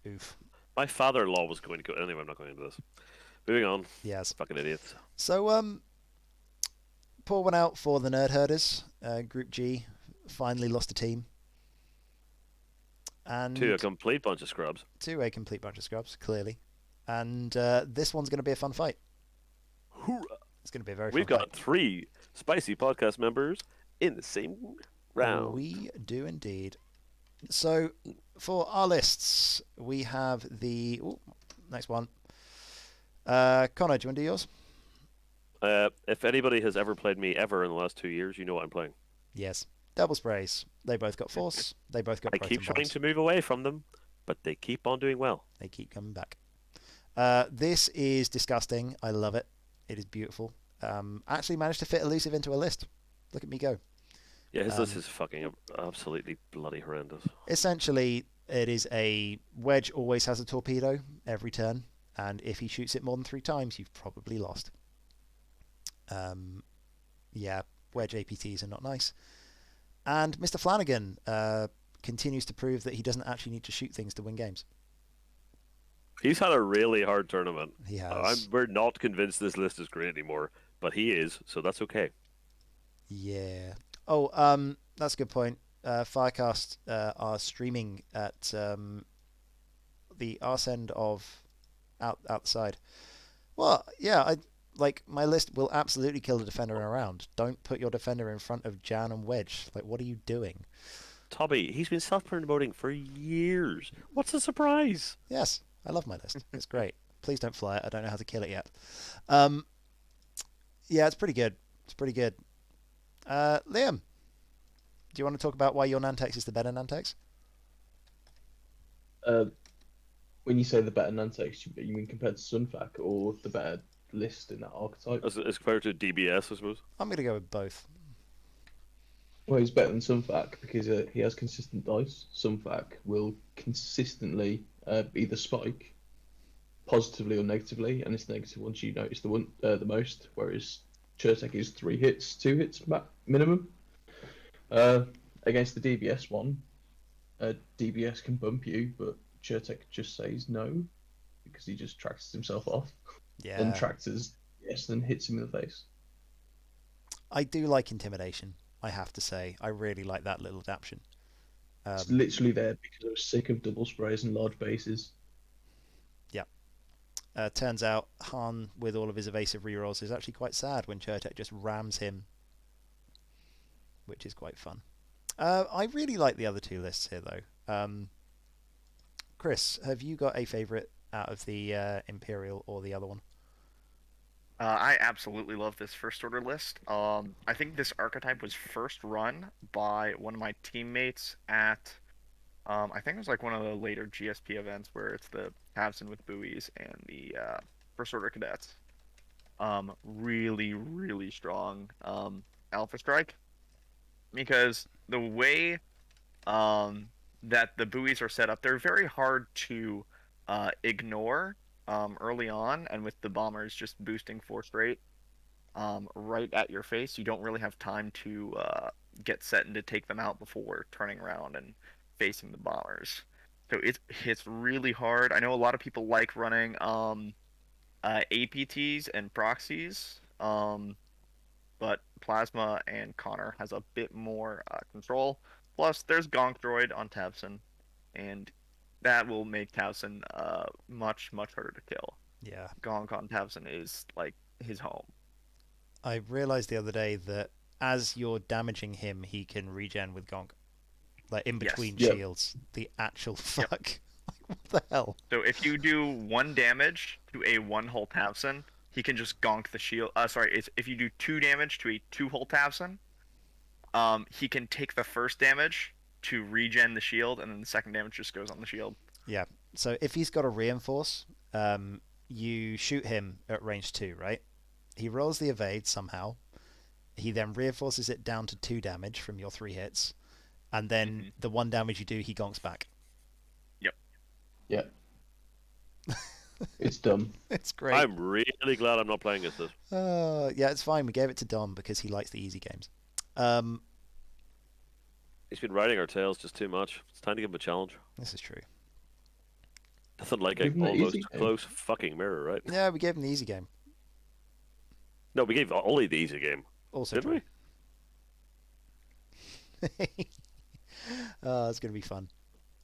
Oof. My father-in-law was going to go. Anyway, I'm not going into this. Moving on. Yes. Fucking idiots. So, pour one out for the Nerd Herders. Group G finally lost a team. And To a complete bunch of scrubs. To a complete bunch of scrubs, clearly. And this one's going to be a fun fight. Hoorah. It's going to be a very We've fun got 3 spicy podcast members in the same round. We do indeed. So, for our lists, we have the next one. Connor, do you want to do yours? If anybody has ever played me ever in the last 2 years, you know what I'm playing. Yes. Double sprays. They both got force. They both got I proton keep trying bombs. to move away from them, but they keep on doing well. They keep coming back. This is disgusting. I love it. It is beautiful. Actually managed to fit Elusive into a list. Look at me go. Yeah, his list is fucking absolutely bloody horrendous. Essentially, it is a Wedge always has a torpedo every turn, and if he shoots it more than 3 times, you've probably lost. Yeah, Wedge APTs are not nice. And Mr. Flanagan continues to prove that he doesn't actually need to shoot things to win games. He's had a really hard tournament. He has. We're not convinced this list is great anymore, but he is, so that's okay. Yeah. Oh, that's a good point. Firecast are streaming at the arse end of outside. Well, yeah, my list will absolutely kill the defender in a round. Don't put your defender in front of Jan and Wedge. Like, what are you doing? Tobby, he's been self-promoting for years. What's the surprise? Yes, I love my list. It's great. Please don't fly it. I don't know how to kill it yet. Yeah, it's pretty good. It's pretty good. Liam, do you want to talk about why your Nantex is the better Nantex? When you say the better Nantex, you mean compared to Sunfac or the better list in that archetype? As compared to DBS, I suppose. I'm going to go with both. Well, he's better than Sunfac because he has consistent dice. Sunfac will consistently either spike positively or negatively, and it's negative ones you notice the most, whereas Chertek is 3 hits, 2 hits minimum. Against the DBS one, DBS can bump you, but Chertek just says no because he just tractors himself off. Yeah. And tractors, yes, then hits him in the face. I do like Intimidation, I have to say. I really like that little adaptation. It's literally there because I was sick of double sprays and large bases. Yeah. Turns out Han, with all of his evasive rerolls, is actually quite sad when Chertek just rams him, which is quite fun. I really like the other 2 lists here, though. Chris, have you got a favourite out of the Imperial or the other one? I absolutely love this first order list. I think this archetype was first run by one of my teammates at, I think it was like one of the later GSP events where it's the Tabson with buoys and the first order cadets. Really, really strong Alpha Strike, because the way that the buoys are set up, they're very hard to ignore early on, and with the bombers just boosting force rate right at your face, you don't really have time to get set and to take them out before turning around and facing the bombers. So it hits really hard. I know a lot of people like running APTs and proxies, but Plasma and Connor has a bit more control. Plus, there's Gonk Droid on Tabson, and that will make Tabson much, much harder to kill. Yeah. Gonk on Tabson is like his home. I realised the other day that as you're damaging him, he can regen with Gonk. Like in between shields. The actual fuck. What the hell? So if you do 1 damage to a 1-hull Tabson, he can just Gonk the shield. If you do 2 damage to a 2-hull Tabson, he can take the first damage to regen the shield, and then the second damage just goes on the shield. Yeah. So if he's got a reinforce, you shoot him at range 2, right? He rolls the evade somehow. He then reinforces it down to 2 damage from your 3 hits, and then the 1 damage you do, he gonks back. Yep. Yeah. It's dumb. It's great. I'm really glad I'm not playing this. Yeah, it's fine. We gave it to Dom because he likes the easy games. He's been riding our tails just too much. It's time to give him a challenge. This is true. Nothing like Give an him the almost easy game. close fucking mirror, right? Yeah, we gave him the easy game. No, we gave Ollie the easy game. Also Did true. we? It's going to be fun.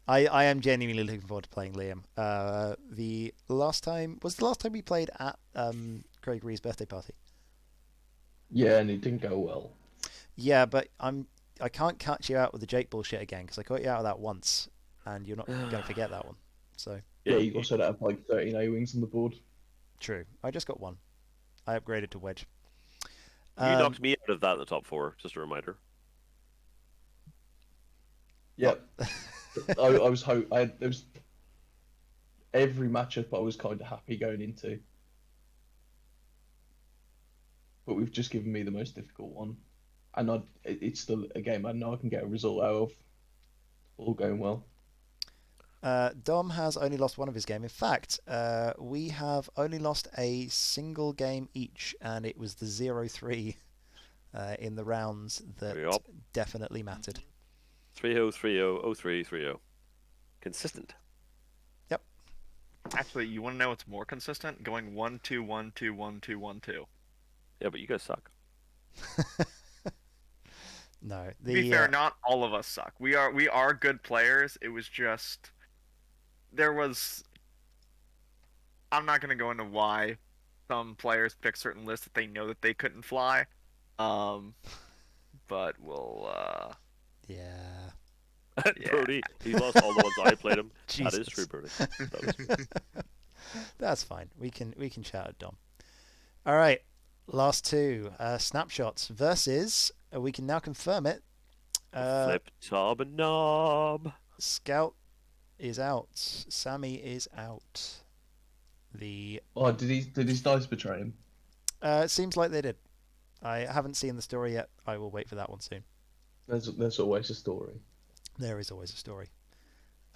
I am genuinely looking forward to playing Liam. The last time we played at Craig Ree's birthday party. Yeah, and it didn't go well. Yeah, but I'm I can't catch you out with the Jake bullshit again because I caught you out of that once, and you're not going to forget that one. So Yeah, you also don't have like 13 A-wings on the board. true. I just got one. I upgraded to wedge. You knocked me out of that in the top 4. Just a reminder. Yeah. I was there was every matchup I was kind of happy going into, but we've just given me the most difficult one, and it's still a game I know I can get a result out of. All going well. Dom has only lost one of his game. In fact, we have only lost a single game each, and it was the 0-3 in the rounds that Yep. definitely mattered. 3-0, 3-0, 0-3, 3-0. Consistent. Actually, you want to know what's more consistent? Going 1-2, 1-2, 1-2, 1-2. Yeah, but you guys suck. No, To be fair, not all of us suck. We are good players. It was just I'm not gonna go into why some players pick certain lists that they know that they couldn't fly. But we'll yeah. Yeah. Brody, he lost all the ones I played him. That is Jesus. true, Brody. That is- That's fine. We can shout at Dom. All right, last two snapshots versus. We can now confirm it. Flip, top, and knob. Scout is out. Sammy is out. The Oh, did his dice betray him? it seems like they did. I haven't seen the story yet. I will wait for that one soon. There's always a story. There is always a story.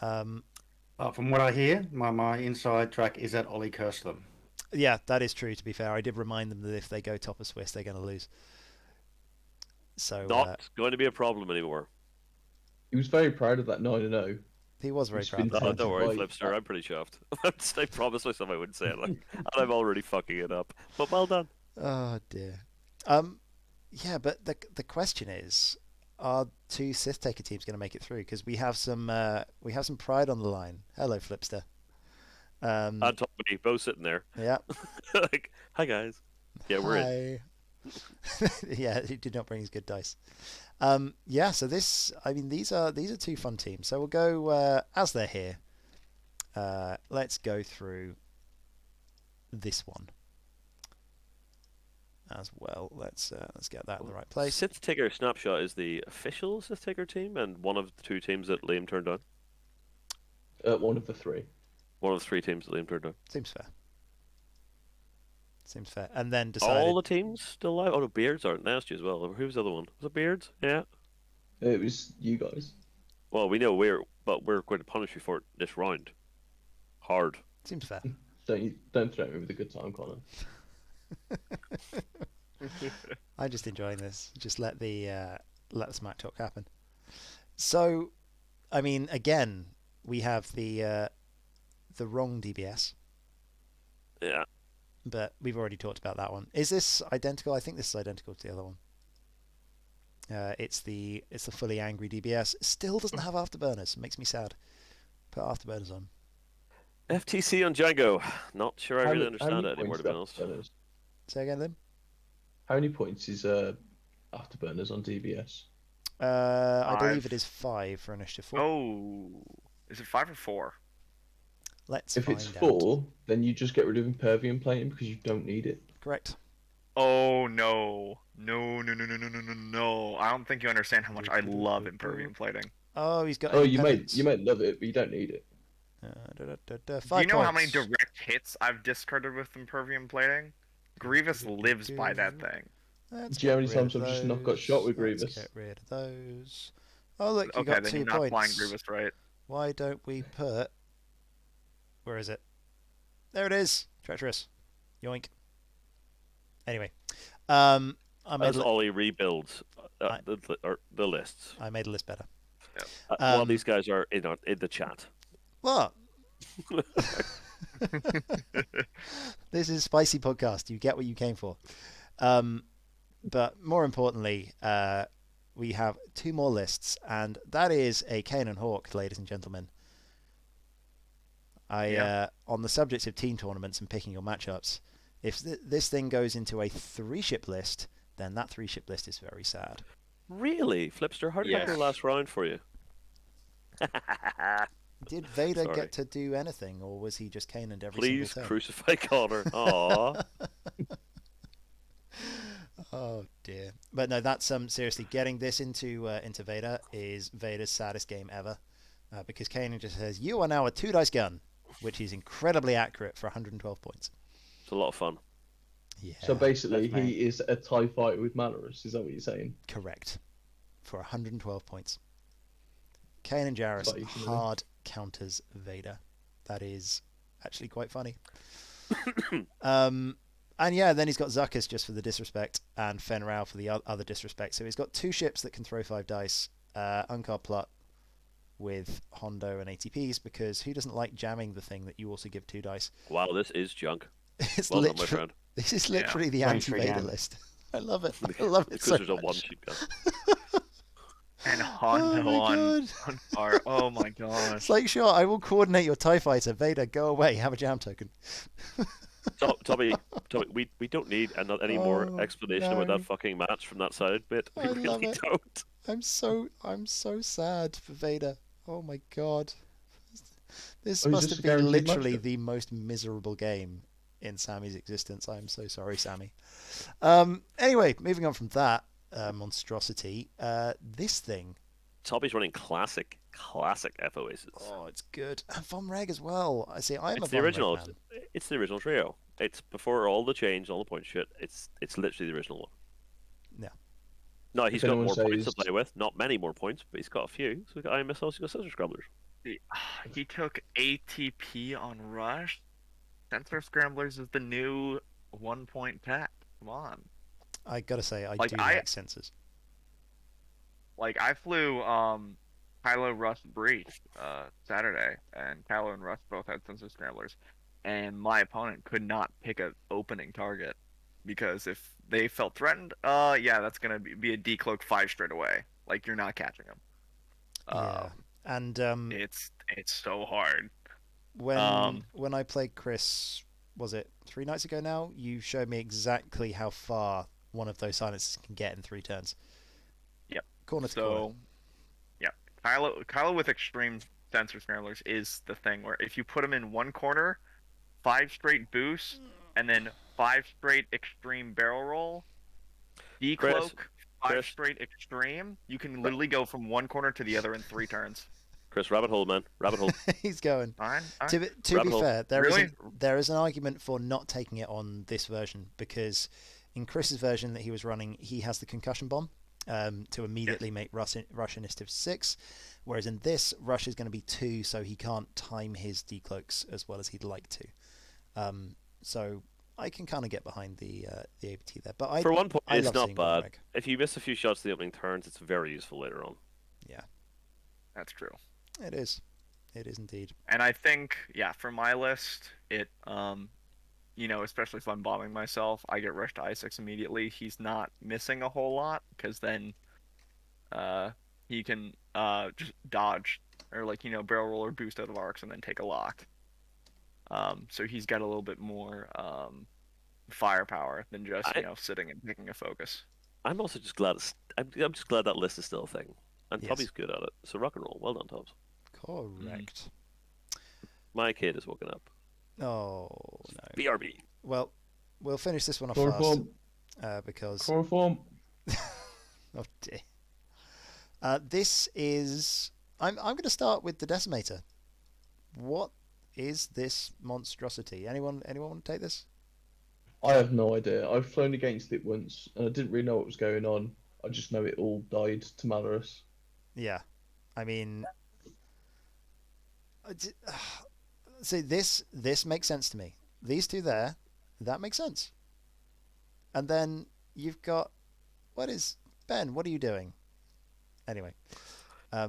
From what I hear, my inside track is that Ollie cursed them. Yeah, that is true. To be fair, I did remind them that if they go top of Swiss, they're going to lose. So Not going to be a problem anymore. He was very proud of that 9-0. he was very It's proud. been of No, that. don't worry, Like- Flipster. I'm pretty chuffed. I promised myself I wouldn't say it, and I'm already fucking it up. But well done. Oh dear. Yeah, but the question is, are two Sith Taker teams going to make it through? Because we have some pride on the line. Hello, Flipster. And Tommy, both sitting there. Yeah. Like, hi guys. Yeah, we're in. Hi. Yeah, he did not bring his good dice. Yeah, so these are two fun teams. So we'll go as they're here. Let's go through this one as well. Let's get that in the right place. Sith Taker Snapshot is the official Sith Taker team and one of the two teams that Liam turned down. One of the three. One of the three teams that Liam turned down. Seems fair. Seems fair. And then decided. All the teams still alive? Oh, no, Beards aren't nasty as well. Who was the other one? Was it Beards? Yeah. It was you guys. Well, we know we're going to punish you for it this round. Hard. Seems fair. Don't threaten me with a good time, Connor. I'm just enjoying this. Just let the smack talk happen. So, I mean, again, we have the wrong DBS, Yeah. but we've already talked about that one. Is this identical? I think this is identical to the other one. It's the fully angry DBS. Still doesn't have afterburners. Makes me sad. Put afterburners on. FTC on Django. Not sure I How really many- how understand many it anymore, to be points honest. Afterburners? Say again, Lim. How many points is Afterburners on DBS? I believe 5. it is 5 for initiative 4. Oh, is it 5 or 4? Let's If find it's out. 4, then you just get rid of Impervium Plating because you don't need it. Correct. Oh no. No. I don't think you understand how much I love Impervium Plating. Oh, he's got. Oh, you may independence. love it, but you don't need it. 5 Do you know how many points. direct hits I've discarded with Impervium Plating? Grievous lives by that thing. Let's Do you know how get many rid times of I've just not got shot with those. Grievous? Let's get rid of those. Oh look, you Okay, got then 2 you're not points. flying Grievous, right? Why don't we put? Where is it? There it is. Treacherous. Yoink. Anyway, I made As Ollie rebuilds the lists. I made a list better. While these guys are in the chat. What? This is Spicy Podcast. You get what you came for. But more importantly, we have 2 more lists, and that is a Cane and Hawk, ladies and gentlemen. On the subject of team tournaments and picking your matchups, if this thing goes into a 3-ship list, then that 3-ship list is very sad. Really? Flipster, how did that go Yes. last round for you? Did Vader Sorry. get to do anything, or was he just Kanan every Please single turn? crucify Connor. Aww. Oh dear. But no, that's seriously getting this into Vader is Vader's saddest game ever, because Kanan just says, "You are now a 2-dice gun," which is incredibly accurate for 112 points. It's a lot of fun. Yeah. So basically, that's he is a TIE fighter with Mannerus. Is that what you're saying? Correct. For 112 points. Kanan Jarrus Quite easily. hard counters Vader. That is actually quite funny. And yeah, then he's got Zuckuss just for the disrespect and Fen Rao for the other disrespect. So he's got 2 ships that can throw 5 dice. Unkar Plot with Hondo and ATPs, because who doesn't like jamming the thing that you also give 2 dice? Wow, this is junk. It's Well done, my literally, friend. this is Yeah. literally the Thanks for anti-Vader again. list. I love it. I love it Because so there's a much. one-sheet gun. And Oh Hondo my on God. fire. Oh my gosh. It's like, sure, I will coordinate your TIE fighter. Vader, go away. Have a jam token. Tommy, we don't need any more Oh, explanation no. about that fucking match from that side bit. We I love really it. don't. I'm so sad for Vader. Oh my God. This Oh, is must this have a been guaranteed literally matchup? the most miserable game in Sammy's existence. I'm so sorry, Sammy. Anyway, moving on from that monstrosity, this thing. Tommy's running classic FOAces. Oh, it's good. And Von Reg as well. I see. I'm It's a the Von original. Reg man. It's the original trio. It's before all the change, all the point shit. It's literally the original one. Yeah. No, he's If got anyone more points to says- play with. Not many more points, but he's got a few. So he's got IMSLs, he's got Scissor Scramblers. He took ATP on Rush. Sensor Scramblers is the new 1-point pack. Come on. I gotta say, I Like, do I- like sensors. Like, I flew Kylo, Russ, Bree Saturday, and Kylo and Russ both had Sensor Scramblers, and my opponent could not pick an opening target because if they felt threatened, yeah, that's gonna be a decloak 5 straight away. Like, you're not catching them. Yeah. And It's so hard. when I played Chris, was it 3 nights ago now? You showed me exactly how far one of those silences can get in 3 turns. Yep. Corner to corner. So, yeah, Kylo with extreme Sensor Scramblers is the thing where if you put him in one corner, 5 straight boosts, and then 5 straight extreme barrel roll, decloak, 5 Chris. straight extreme, you can literally go from one corner to the other in 3 turns. Chris, rabbit hole, man. Rabbit hole. He's going. Fine. To be Rabbit hole. fair, Really? there is an argument for not taking it on this version, because in Chris's version that he was running, he has the concussion bomb to immediately make Rush initiative 6, whereas in this, Rush is going to be 2, so he can't time his decloaks as well as he'd like to. So I can kind of get behind the APT there, but For one point, I it's love not seeing Von bad. Reg. If you miss a few shots in the opening turns, it's very useful later on. That's true. It is. It is indeed. And I think, yeah, for my list, it, especially if I'm bombing myself, I get rushed to I6 immediately. He's not missing a whole lot, because then he can just dodge, or barrel roll or boost out of arcs and then take a lock. So he's got a little bit more firepower than just, sitting and picking a focus. I'm also just glad I'm just glad that list is still a thing. And Yes. Tommy's good at it. So rock and roll. Well done, Toms. Correct. My kid is woken up. Oh no. BRB. Well, we'll finish this one off Chloroform. fast because Chloroform. oh dear. This is. I'm going to start with the Decimator. What is this monstrosity? Anyone want to take this? I have no idea. I've flown against it once, and I didn't really know what was going on. I just know it all died to Mannerus. Yeah, I mean, see this makes sense to me. These two there, that makes sense. And then you've got Ben? What are you doing? Anyway, I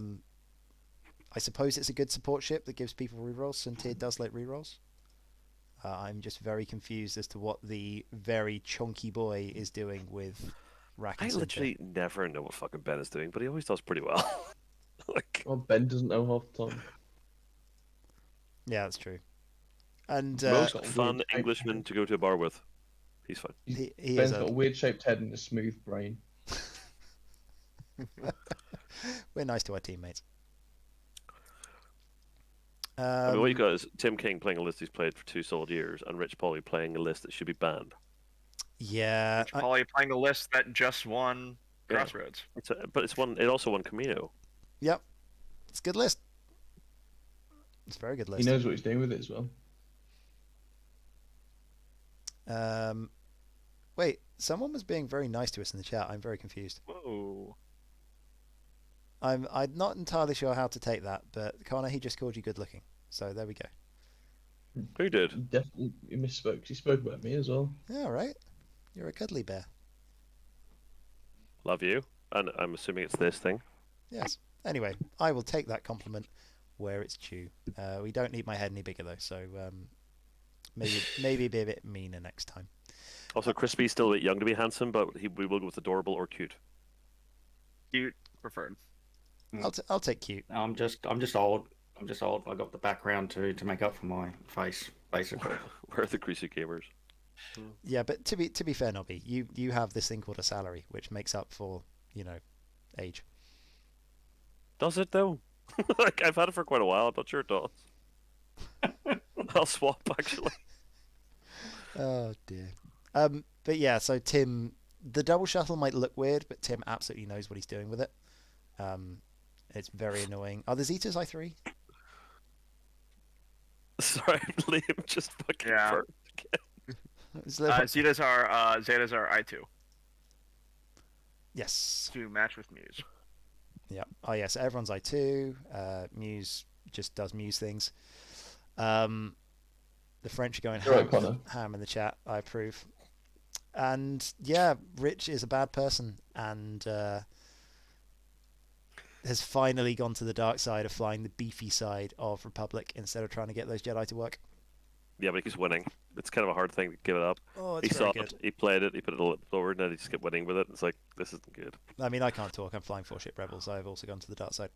suppose it's a good support ship that gives people rerolls. Suntir does like rerolls. I'm just very confused as to what the very chunky boy is doing with Rack I and Suntir. literally never know what fucking Ben is doing, but he always does pretty well. Like, Well, Ben doesn't know half the time. Yeah, that's true. And most got a fun weird- Englishman to go to a bar with. He's fine. he Ben's is got a weird shaped head and a smooth brain. We're nice to our teammates. I mean, what you got is Tim King playing a list he's played for 2 solid years, and Rich Polly playing a list that should be banned. Yeah, Rich Polly playing a list that just won Yeah. Crossroads. But it also won Camino. yep. It's a good list. It's a very good He list. knows what he's doing with it as well. Wait, someone was being very nice to us in the chat. I'm very confused. Whoa. I'm not entirely sure how to take that, but Connor, he just called you good looking. So there we go. Who did? He definitely misspoke. He spoke about me as well. Yeah, all right. You're a cuddly bear. Love you. And I'm assuming it's this thing. Yes. Anyway, I will take that compliment where it's due. We don't need my head any bigger though, so maybe be a bit meaner next time. Also, Crispy's still a bit young to be handsome, but we will go with adorable or cute. Cute preferred. I'll take cute. I'm just old. I'm just old. I got the background to make up for my face, basically. Where are the greasy gamers? Yeah, but to be fair, Nobby, you have this thing called a salary, which makes up for age. Does it though? Like, I've had it for quite a while. I'm not sure it does. I'll swap actually. Oh dear. But yeah, so Tim, the double shuttle might look weird, but Tim absolutely knows what he's doing with it. It's very annoying. Are the Zetas I3? Sorry, Liam just fucking Yeah. burped. Zetas are I2 Yes. to match with Muse. Yeah. Oh yes, everyone's I2. Muse just does Muse things. The French are going You're right, Connor. ham in the chat. I approve. And yeah, Rich is a bad person and has finally gone to the dark side of flying the beefy side of Republic instead of trying to get those Jedi to work. Yeah, but he keeps winning. It's kind of a hard thing to give it up. Oh, He it's saw very it, good. he played it, he put it a little forward, and then he just kept winning with it. It's like, this isn't good. I mean, I can't talk. I'm flying 4-ship rebels. I've also gone to the dark side.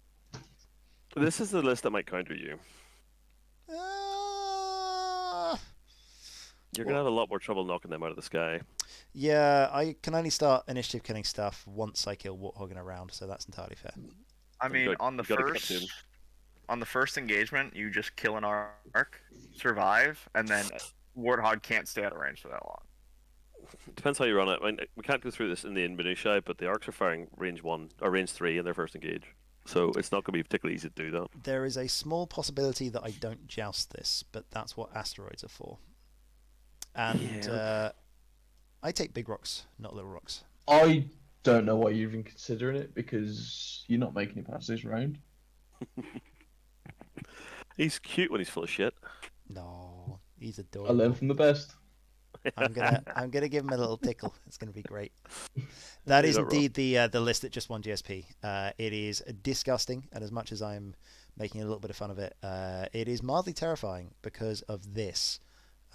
This is the list that might counter you. You're going to have a lot more trouble knocking them out of the sky. Yeah, I can only start initiative killing stuff once I kill Warthog in a round, so that's entirely fair. I mean, got- on the you gotta cut first in. on the first engagement, you just kill an arc, survive, and then Warthog can't stay out of range for that long. Depends how you run it. I mean, we can't go through this in the minutiae, but the arcs are firing range 1 or range 3 in their first engage. So it's not going to be particularly easy to do that. There is a small possibility that I don't joust this, but that's what asteroids are for. And I take big rocks, not little rocks. I don't know why you're even considering it because you're not making it past this round. He's cute when he's full of shit. No, he's I adorable. learn from the best. I'm gonna give him a little tickle. It's gonna be great. That is You're not wrong. indeed the list that just won GSP. It is disgusting, and as much as I'm making a little bit of fun of it, it is mildly terrifying because of this.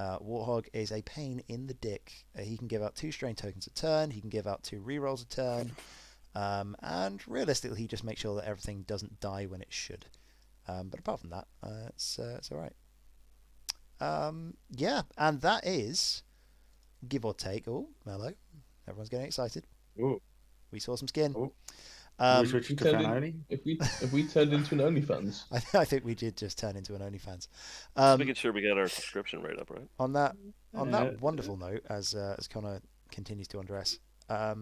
Warthog is a pain in the dick. He can give out 2 strain tokens a turn. He can give out 2 rerolls a turn, and realistically, he just makes sure that everything doesn't die when it should. But apart from that, it's all right. Yeah, and that is, give or take. Oh, Mellow. Everyone's getting excited. Ooh. We saw some skin. Ooh. Um, we switched to turned fan in- only. If we turned into an OnlyFans, I think we did just turn into an OnlyFans. Just making sure we get our subscription rate up, right? On that wonderful note, as Connor continues to undress, I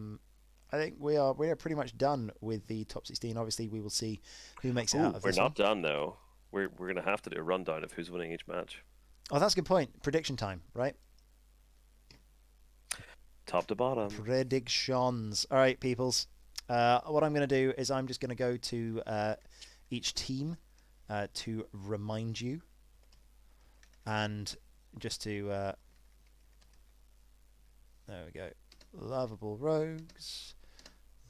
think we are pretty much done with the top 16. Obviously, we will see who makes it out of We're this not one. done though. We're going to have to do a rundown of who's winning each match, Oh, that's a good point. Prediction time, right? top to bottom. Predictions. All right, peoples. What I'm going to do is I'm just going to go to each team to remind you, and just to there we go. Lovable rogues.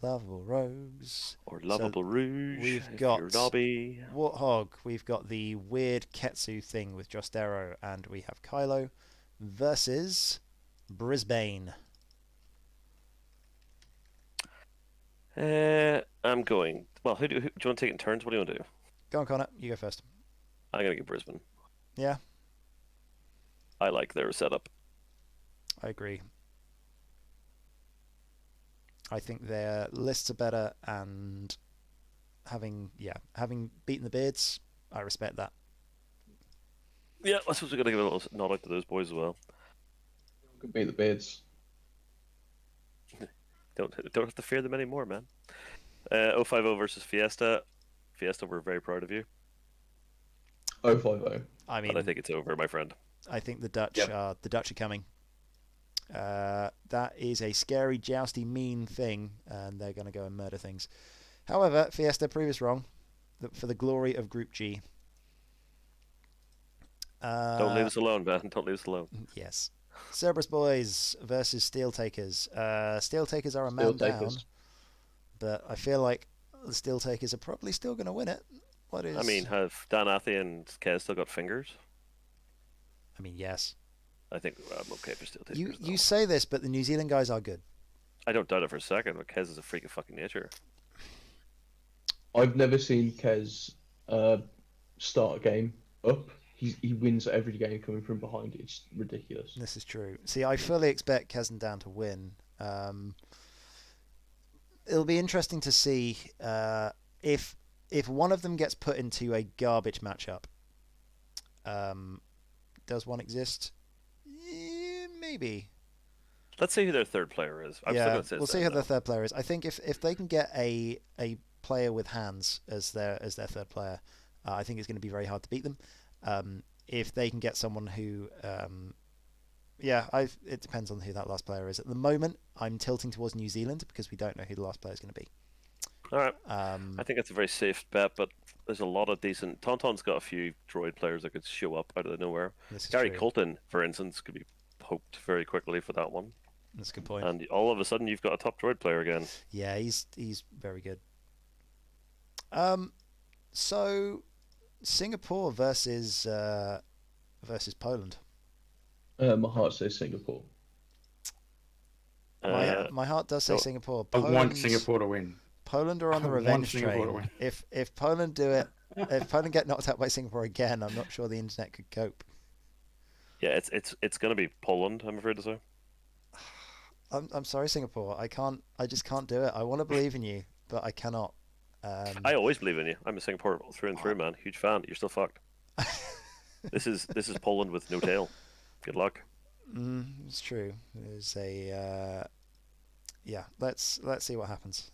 Or lovable rouge. we've if got you're Dobby. Warthog. We've got the weird Ketsu thing with Jostero, and we have Kylo versus Brisbane. I'm going. Well, who do you want to take it in turns? What do you want to do? Go on, Connor. You go first. I'm going to get Brisbane. Yeah, I like their setup. I agree. I think their lists are better, and having beaten the Beards, I respect that. Yeah, I suppose we're going to give a little nod out to those boys as well. Could beat the Beards. Don't have to fear them anymore, man. 050 versus Fiesta. Fiesta, we're very proud of you. 050. I mean, But I think it's over, my friend. I think the Dutch Yep. are coming. That is a scary, jousty, mean thing, and they're going to go and murder things. However, Fiesta, prove us wrong. For the glory of Group G. Don't leave us alone, man. Don't leave us alone. Yes. Cerberus Boys versus Steel Takers. Steel Takers are a man Steel down, Takers. but I feel like the Steel Takers are probably still going to win it. What is? I mean, have Dan Athy and Kez still got fingers? I mean, yes. I think I'm okay for Steel Takers. You now. say this, but the New Zealand guys are good. I don't doubt it for a second, but Kez is a freak of fucking nature. I've never seen Kez start a game up. He wins every game coming from behind. It's ridiculous. This is true. See, I fully expect Kez and Dan to win. It'll be interesting to see if one of them gets put into a garbage matchup. Does one exist? Maybe. Let's see who their third player is. I'm still Yeah, gonna say we'll see who their third player is. I think if they can get a player with hands as their third player, I think it's going to be very hard to beat them. If they can get someone who, it depends on who that last player is. At the moment, I'm tilting towards New Zealand because we don't know who the last player is going to be. All right. I think that's a very safe bet, but there's a lot of decent. Tauntaun's got a few droid players that could show up out of nowhere. This is Gary true. Colton, for instance, could be poked very quickly for that one. That's a good point. And all of a sudden, you've got a top droid player again. Yeah, he's very good. So Singapore versus Poland. My heart says Singapore. My heart does say no, Singapore. I want Poland's- Singapore to win. Poland are on the I want revenge Singapore to train. win. If Poland do it, if Poland get knocked out by Singapore again, I'm not sure the internet could cope. Yeah, it's going to be Poland, I'm afraid to say. I'm sorry, Singapore. I just can't do it. I want to believe in you, but I cannot. I always believe in you. I'm a Singapore through and through, man. Huge fan. You're still fucked. This is Poland with no tail. Good luck. It's true. There's a Let's see what happens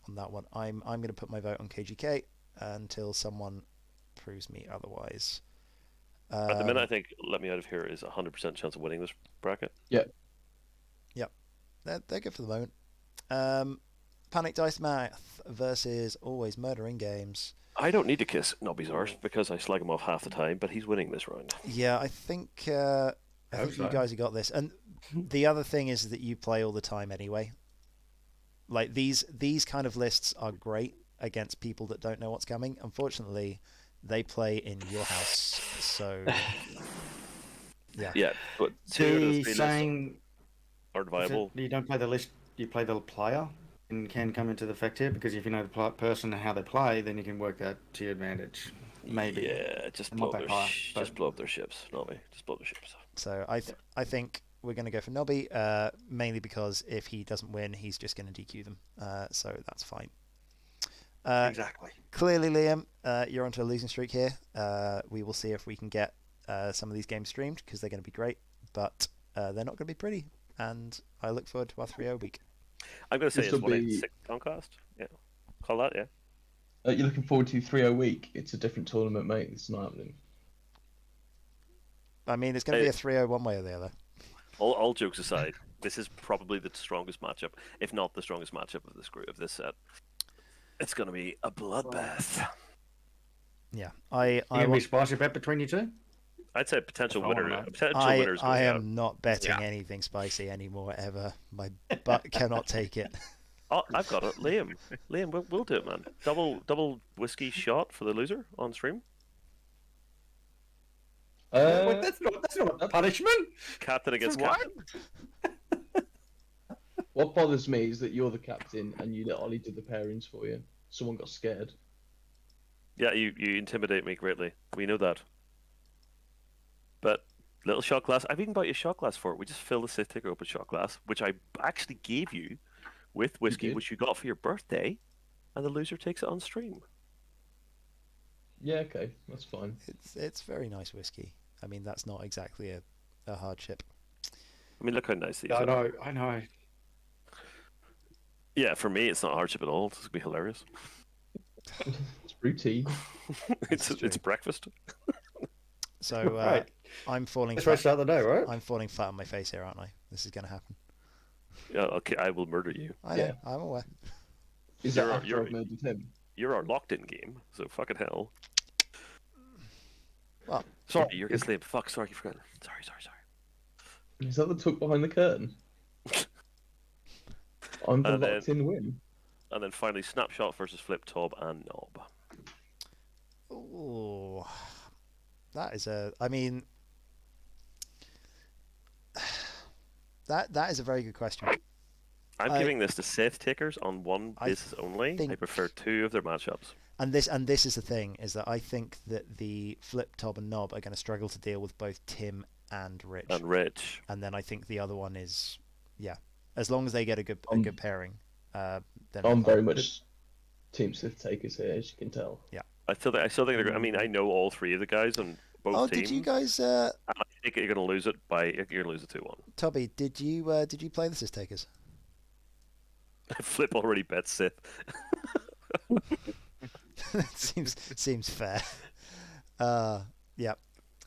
on that one. I'm going to put my vote on KGK until someone proves me otherwise. At the minute, I think Let Me Out of Here is a 100% chance of winning this bracket. They're good for the moment. Panic Dice Math versus Always Murdering Games. I don't need to kiss Nobby's arse because I slag him off half the time, but he's winning this round. Yeah, I think hope you so. guys have got this. And the other thing is that you play all the time anyway. Like these kind of lists are great against people that don't know what's coming. Unfortunately, they play in your house, so yeah. Yeah, but two of the The three lists saying aren't viable. you don't play the list, you play the player, and can come into the effect here because if you know the person and how they play, then you can work that to your advantage. Maybe. Yeah, just I'm blow not up that their high, but- just blow up their ships, Nobby. Just blow up their ships. So I think we're going to go for Nobby, mainly because if he doesn't win, he's just going to DQ them. So that's fine. Exactly. Clearly, Liam, you're onto a losing streak here. We will see if we can get some of these games streamed because they're going to be great, but they're not going to be pretty. And I look forward to our 3-0 week. I'm going to say This it's will be- 186 Comcast. Yeah, call that. Yeah. You're looking forward to 3-0 week. It's a different tournament, mate. It's not happening. I mean, it's going to be a 3-0 one way or the other. All jokes aside, this is probably the strongest matchup, if not the strongest matchup of this group of this set. It's going to be a bloodbath. Yeah, You gonna be spicy bet between you two? I'd say potential That's all I winner. wanna know. Potential I winners. going out. am not betting Yeah. anything spicy anymore ever. My butt cannot take it. Oh, I've got it, Liam. Liam, we'll do it, man. Double whiskey shot for the loser on stream. Wait, that's not a punishment. Captain against what? captain. What bothers me is that you're the captain and you let Ollie do the pairings for you. Someone got scared. Yeah, you intimidate me greatly. We know that. But little shot glass. I've even bought you a shot glass for it. We just fill the Sith ticker up with shot glass, which I actually gave you with whiskey, did. which you got for your birthday, and the loser takes it on stream. Yeah, okay, that's fine. It's very nice whiskey. I mean, that's not exactly a hardship. I mean, look how nice these I are. know, I know. Yeah, for me, it's not a hardship at all. It's gonna be hilarious. It's routine. It's breakfast. So Right. I'm falling. Let's start the day, right? I'm falling flat on my face here, aren't I? This is going to happen. Yeah, okay, I will murder you. I know. Yeah. I'm aware. Is that You're- after you're- I've murdered him? You're our locked-in game, so fucking hell. Well, Sorry, you're getting slim. Fuck, sorry, you forgot. Sorry. Is that the tuck behind the curtain? I'm the And then- locked in win. And then finally, Snapshot versus Flip Top and Knob. ooh, that is a. I mean, that is a very good question. I'm I- giving this to Seth takers on one I basis only. I think- prefer two of their matchups. And this is the thing, is that I think that the Flip, Tob, and Knob are going to struggle to deal with both Tim and Rich. And Rich. And then I think the other one is, yeah, as long as they get a good pairing, then I'm very much Team Sith takers here, as you can tell. I still think they're. I mean, I know all three of the guys on both Oh, teams. did you guys, I think you're gonna lose it you're gonna lose it 2-1. Tubby? Did you play the Sith Takers? Flip already bet Sith. seems fair. Yeah,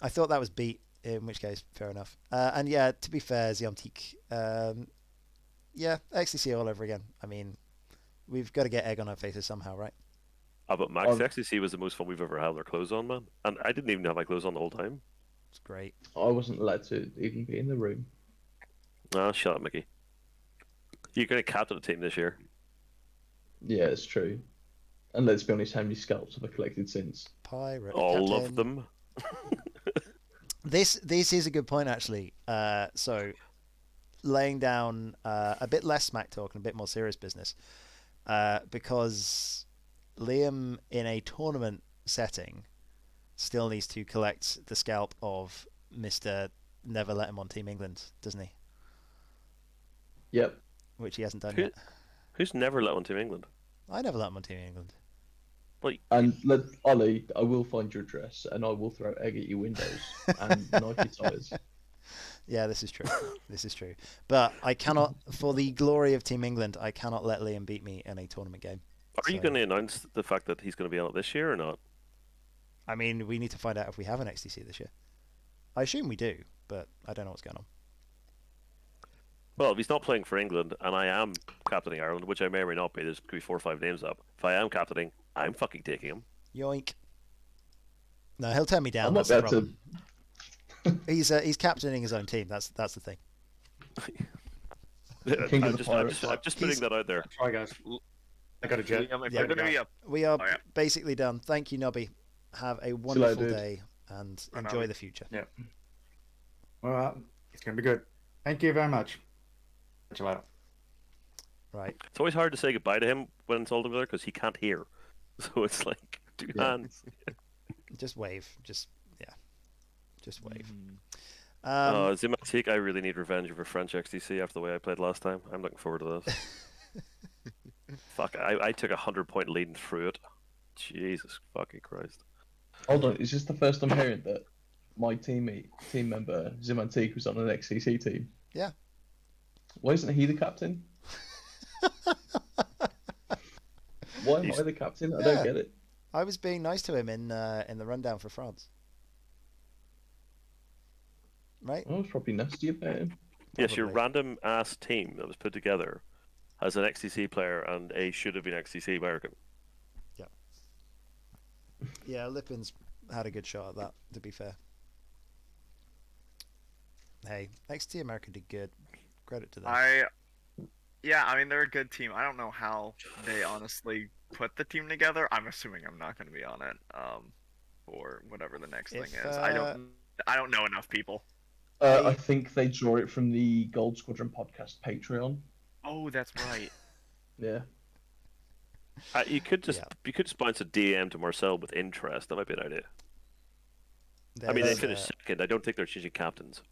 I thought that was beat. In which case, fair enough. And yeah, to be fair, Ziomtik, yeah, XTC all over again. I mean, we've got to get egg on our faces somehow, right? But Max Um, XTC was the most fun we've ever had with our clothes on, man. And I didn't even have my clothes on the whole time. It's great. I wasn't allowed to even be in the room. Ah, shut up, Mickey. You're gonna captain the team this year. Yeah, it's true. And let's be honest, how many scalps have I collected since? Pirate. All Captain. of them. This is a good point actually. So laying down a bit less smack talk and a bit more serious business, because Liam in a tournament setting still needs to collect the scalp of Mr. Never Let Him on Team England, doesn't he? Yep. Which he hasn't done Who- yet. Who's never let on Team England? I never let him on Team England. And Ollie, I will find your address and I will throw egg at your windows and Nike tires. Yeah, this is true. This is true. But I cannot, for the glory of Team England, I cannot let Liam beat me in a tournament game. Are you So- going to announce the fact that he's going to be on it this year or not? I mean, we need to find out if we have an XTC this year. I assume we do, but I don't know what's going on. Well, if he's not playing for England, and I am captaining Ireland, which I may or may not be, there's could be 4 or 5 names up. If I am captaining, I'm fucking taking him. Yoink. No, he'll turn me I down. might That's be the able problem. to. He's captaining his own team. That's the thing. King of I'm the just Pirates. putting that out there. Try, guys. I got a jet. Yeah, my Yeah, friend, we gonna be go. up. We are Oh, yeah. basically done. Thank you, Nobby. Have a later, wonderful dude. day and Bye, enjoy Nobby. the future. All right. It's going to be good. Thank you very much. Catch you later. Right. It's always hard to say goodbye to him when it's all together because he can't hear. So it's like, two Yeah. hands. Just wave. Just wave. Zimatik, I really need revenge over French XTC after the way I played last time. I'm looking forward to this. Fuck, I took 100-point lead and threw it. Jesus fucking Christ. Hold on, is this the first I'm hearing that my team member Zimantik was on an XCC team? Yeah. Why isn't he the captain? Why am He's- I the captain? I Yeah. don't get it. I was being nice to him in the rundown for France. Right? I was probably nasty about him. Yes, your Probably. random ass team that was put together has an XTC player and a should have been XTC American. Yeah, Lipin's had a good shot at that, to be fair. Hey, XT America did good. Credit to them. I mean they're a good team. I don't know how they honestly put the team together. I'm assuming I'm not going to be on it, or whatever the next If, thing is. I don't know enough people. I think they draw it from the Gold Squadron podcast Patreon. Oh, that's right. Yeah. You could just bounce a DM to Marcel with interest. That might be an idea. I mean, they There's, finished second. I don't think they're changing captains.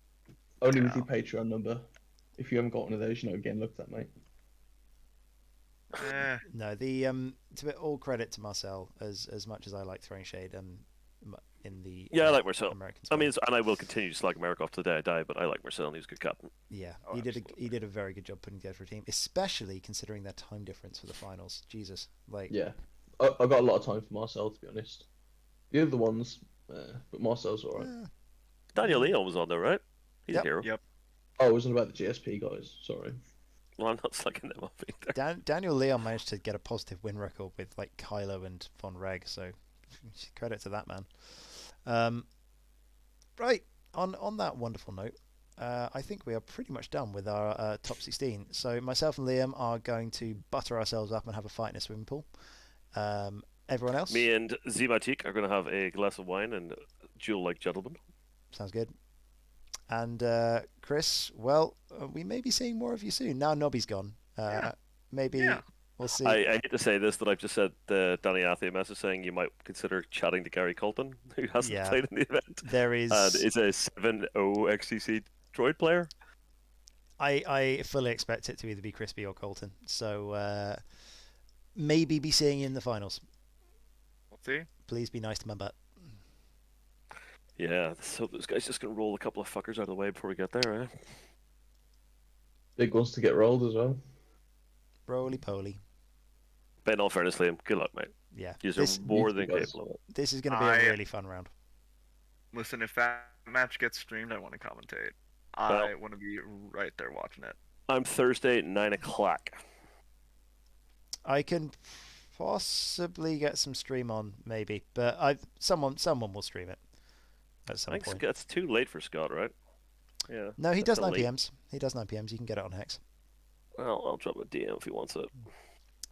Only with Yeah. your Patreon number. If you haven't got one of those, you know, getting looked at, mate. No, the to be all credit to Marcel, as much as I like throwing shade in the Yeah, I like Marcel. American I mean, space. and I will continue to like America off to the day I die, but I like Marcel and he's a good captain. Yeah, Oh, he absolutely. did a very good job putting together a team, especially considering their time difference for the finals. Jesus, like Yeah, I got a lot of time for Marcel, to be honest. The other ones, but Marcel's alright. Daniel Leon was on there, right? He's Yep. a hero. Yep. Oh, it wasn't about the GSP guys. Sorry. Well, I'm not slacking them off either. Daniel Leon managed to get a positive win record with like Kylo and Von Reg, so credit to that man. Right, on that wonderful note, I think we are pretty much done with our top 16. So myself and Liam are going to butter ourselves up and have a fight in a swimming pool. Everyone else? Me and Zimatik are going to have a glass of wine and duel like gentlemen. Sounds good. And Chris, well, we may be seeing more of you soon. Now Nobby's gone. Maybe Yeah. we'll see. I hate to say this, that I've just said the Danny Athey message saying you might consider chatting to Gary Colton, who hasn't Yeah. played in the event, There is. and is a 7-0 XCC droid player. I fully expect it to either be Crispy or Colton. So maybe be seeing you in the finals. We'll see. Please be nice to my butt. Yeah, let's hope those guys just going to roll a couple of fuckers out of the way before we get there, eh? Big ones to get rolled as well. Roly poly. But in all fairness, Liam, good luck, mate. Yeah. You're This, more you than guys- capable. this is going to be a I- really fun round. Listen, if that match gets streamed, I want to commentate. I want to be right there watching it. I'm Thursday at 9 o'clock. I can possibly get some stream on, maybe, but someone will stream it at I some think point. that's too late for Scott, right? Yeah. No, he that's does 9 late. PMs. He does 9 PMs. You can get it on Hex. Well, I'll drop a DM if he wants it.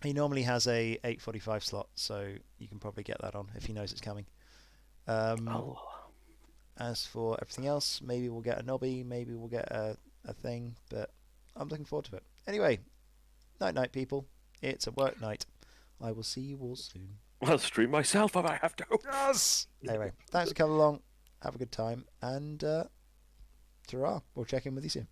He normally has a 8:45 slot, so you can probably get that on if he knows it's coming. Oh. As for everything else, maybe we'll get a nobby, maybe we'll get a thing, but I'm looking forward to it. Anyway, night, people. It's a work night. I will see you all soon. I'll stream myself if I have to. Yes! Anyway, thanks for coming along. Have a good time, and ta-ra. We'll check in with you soon.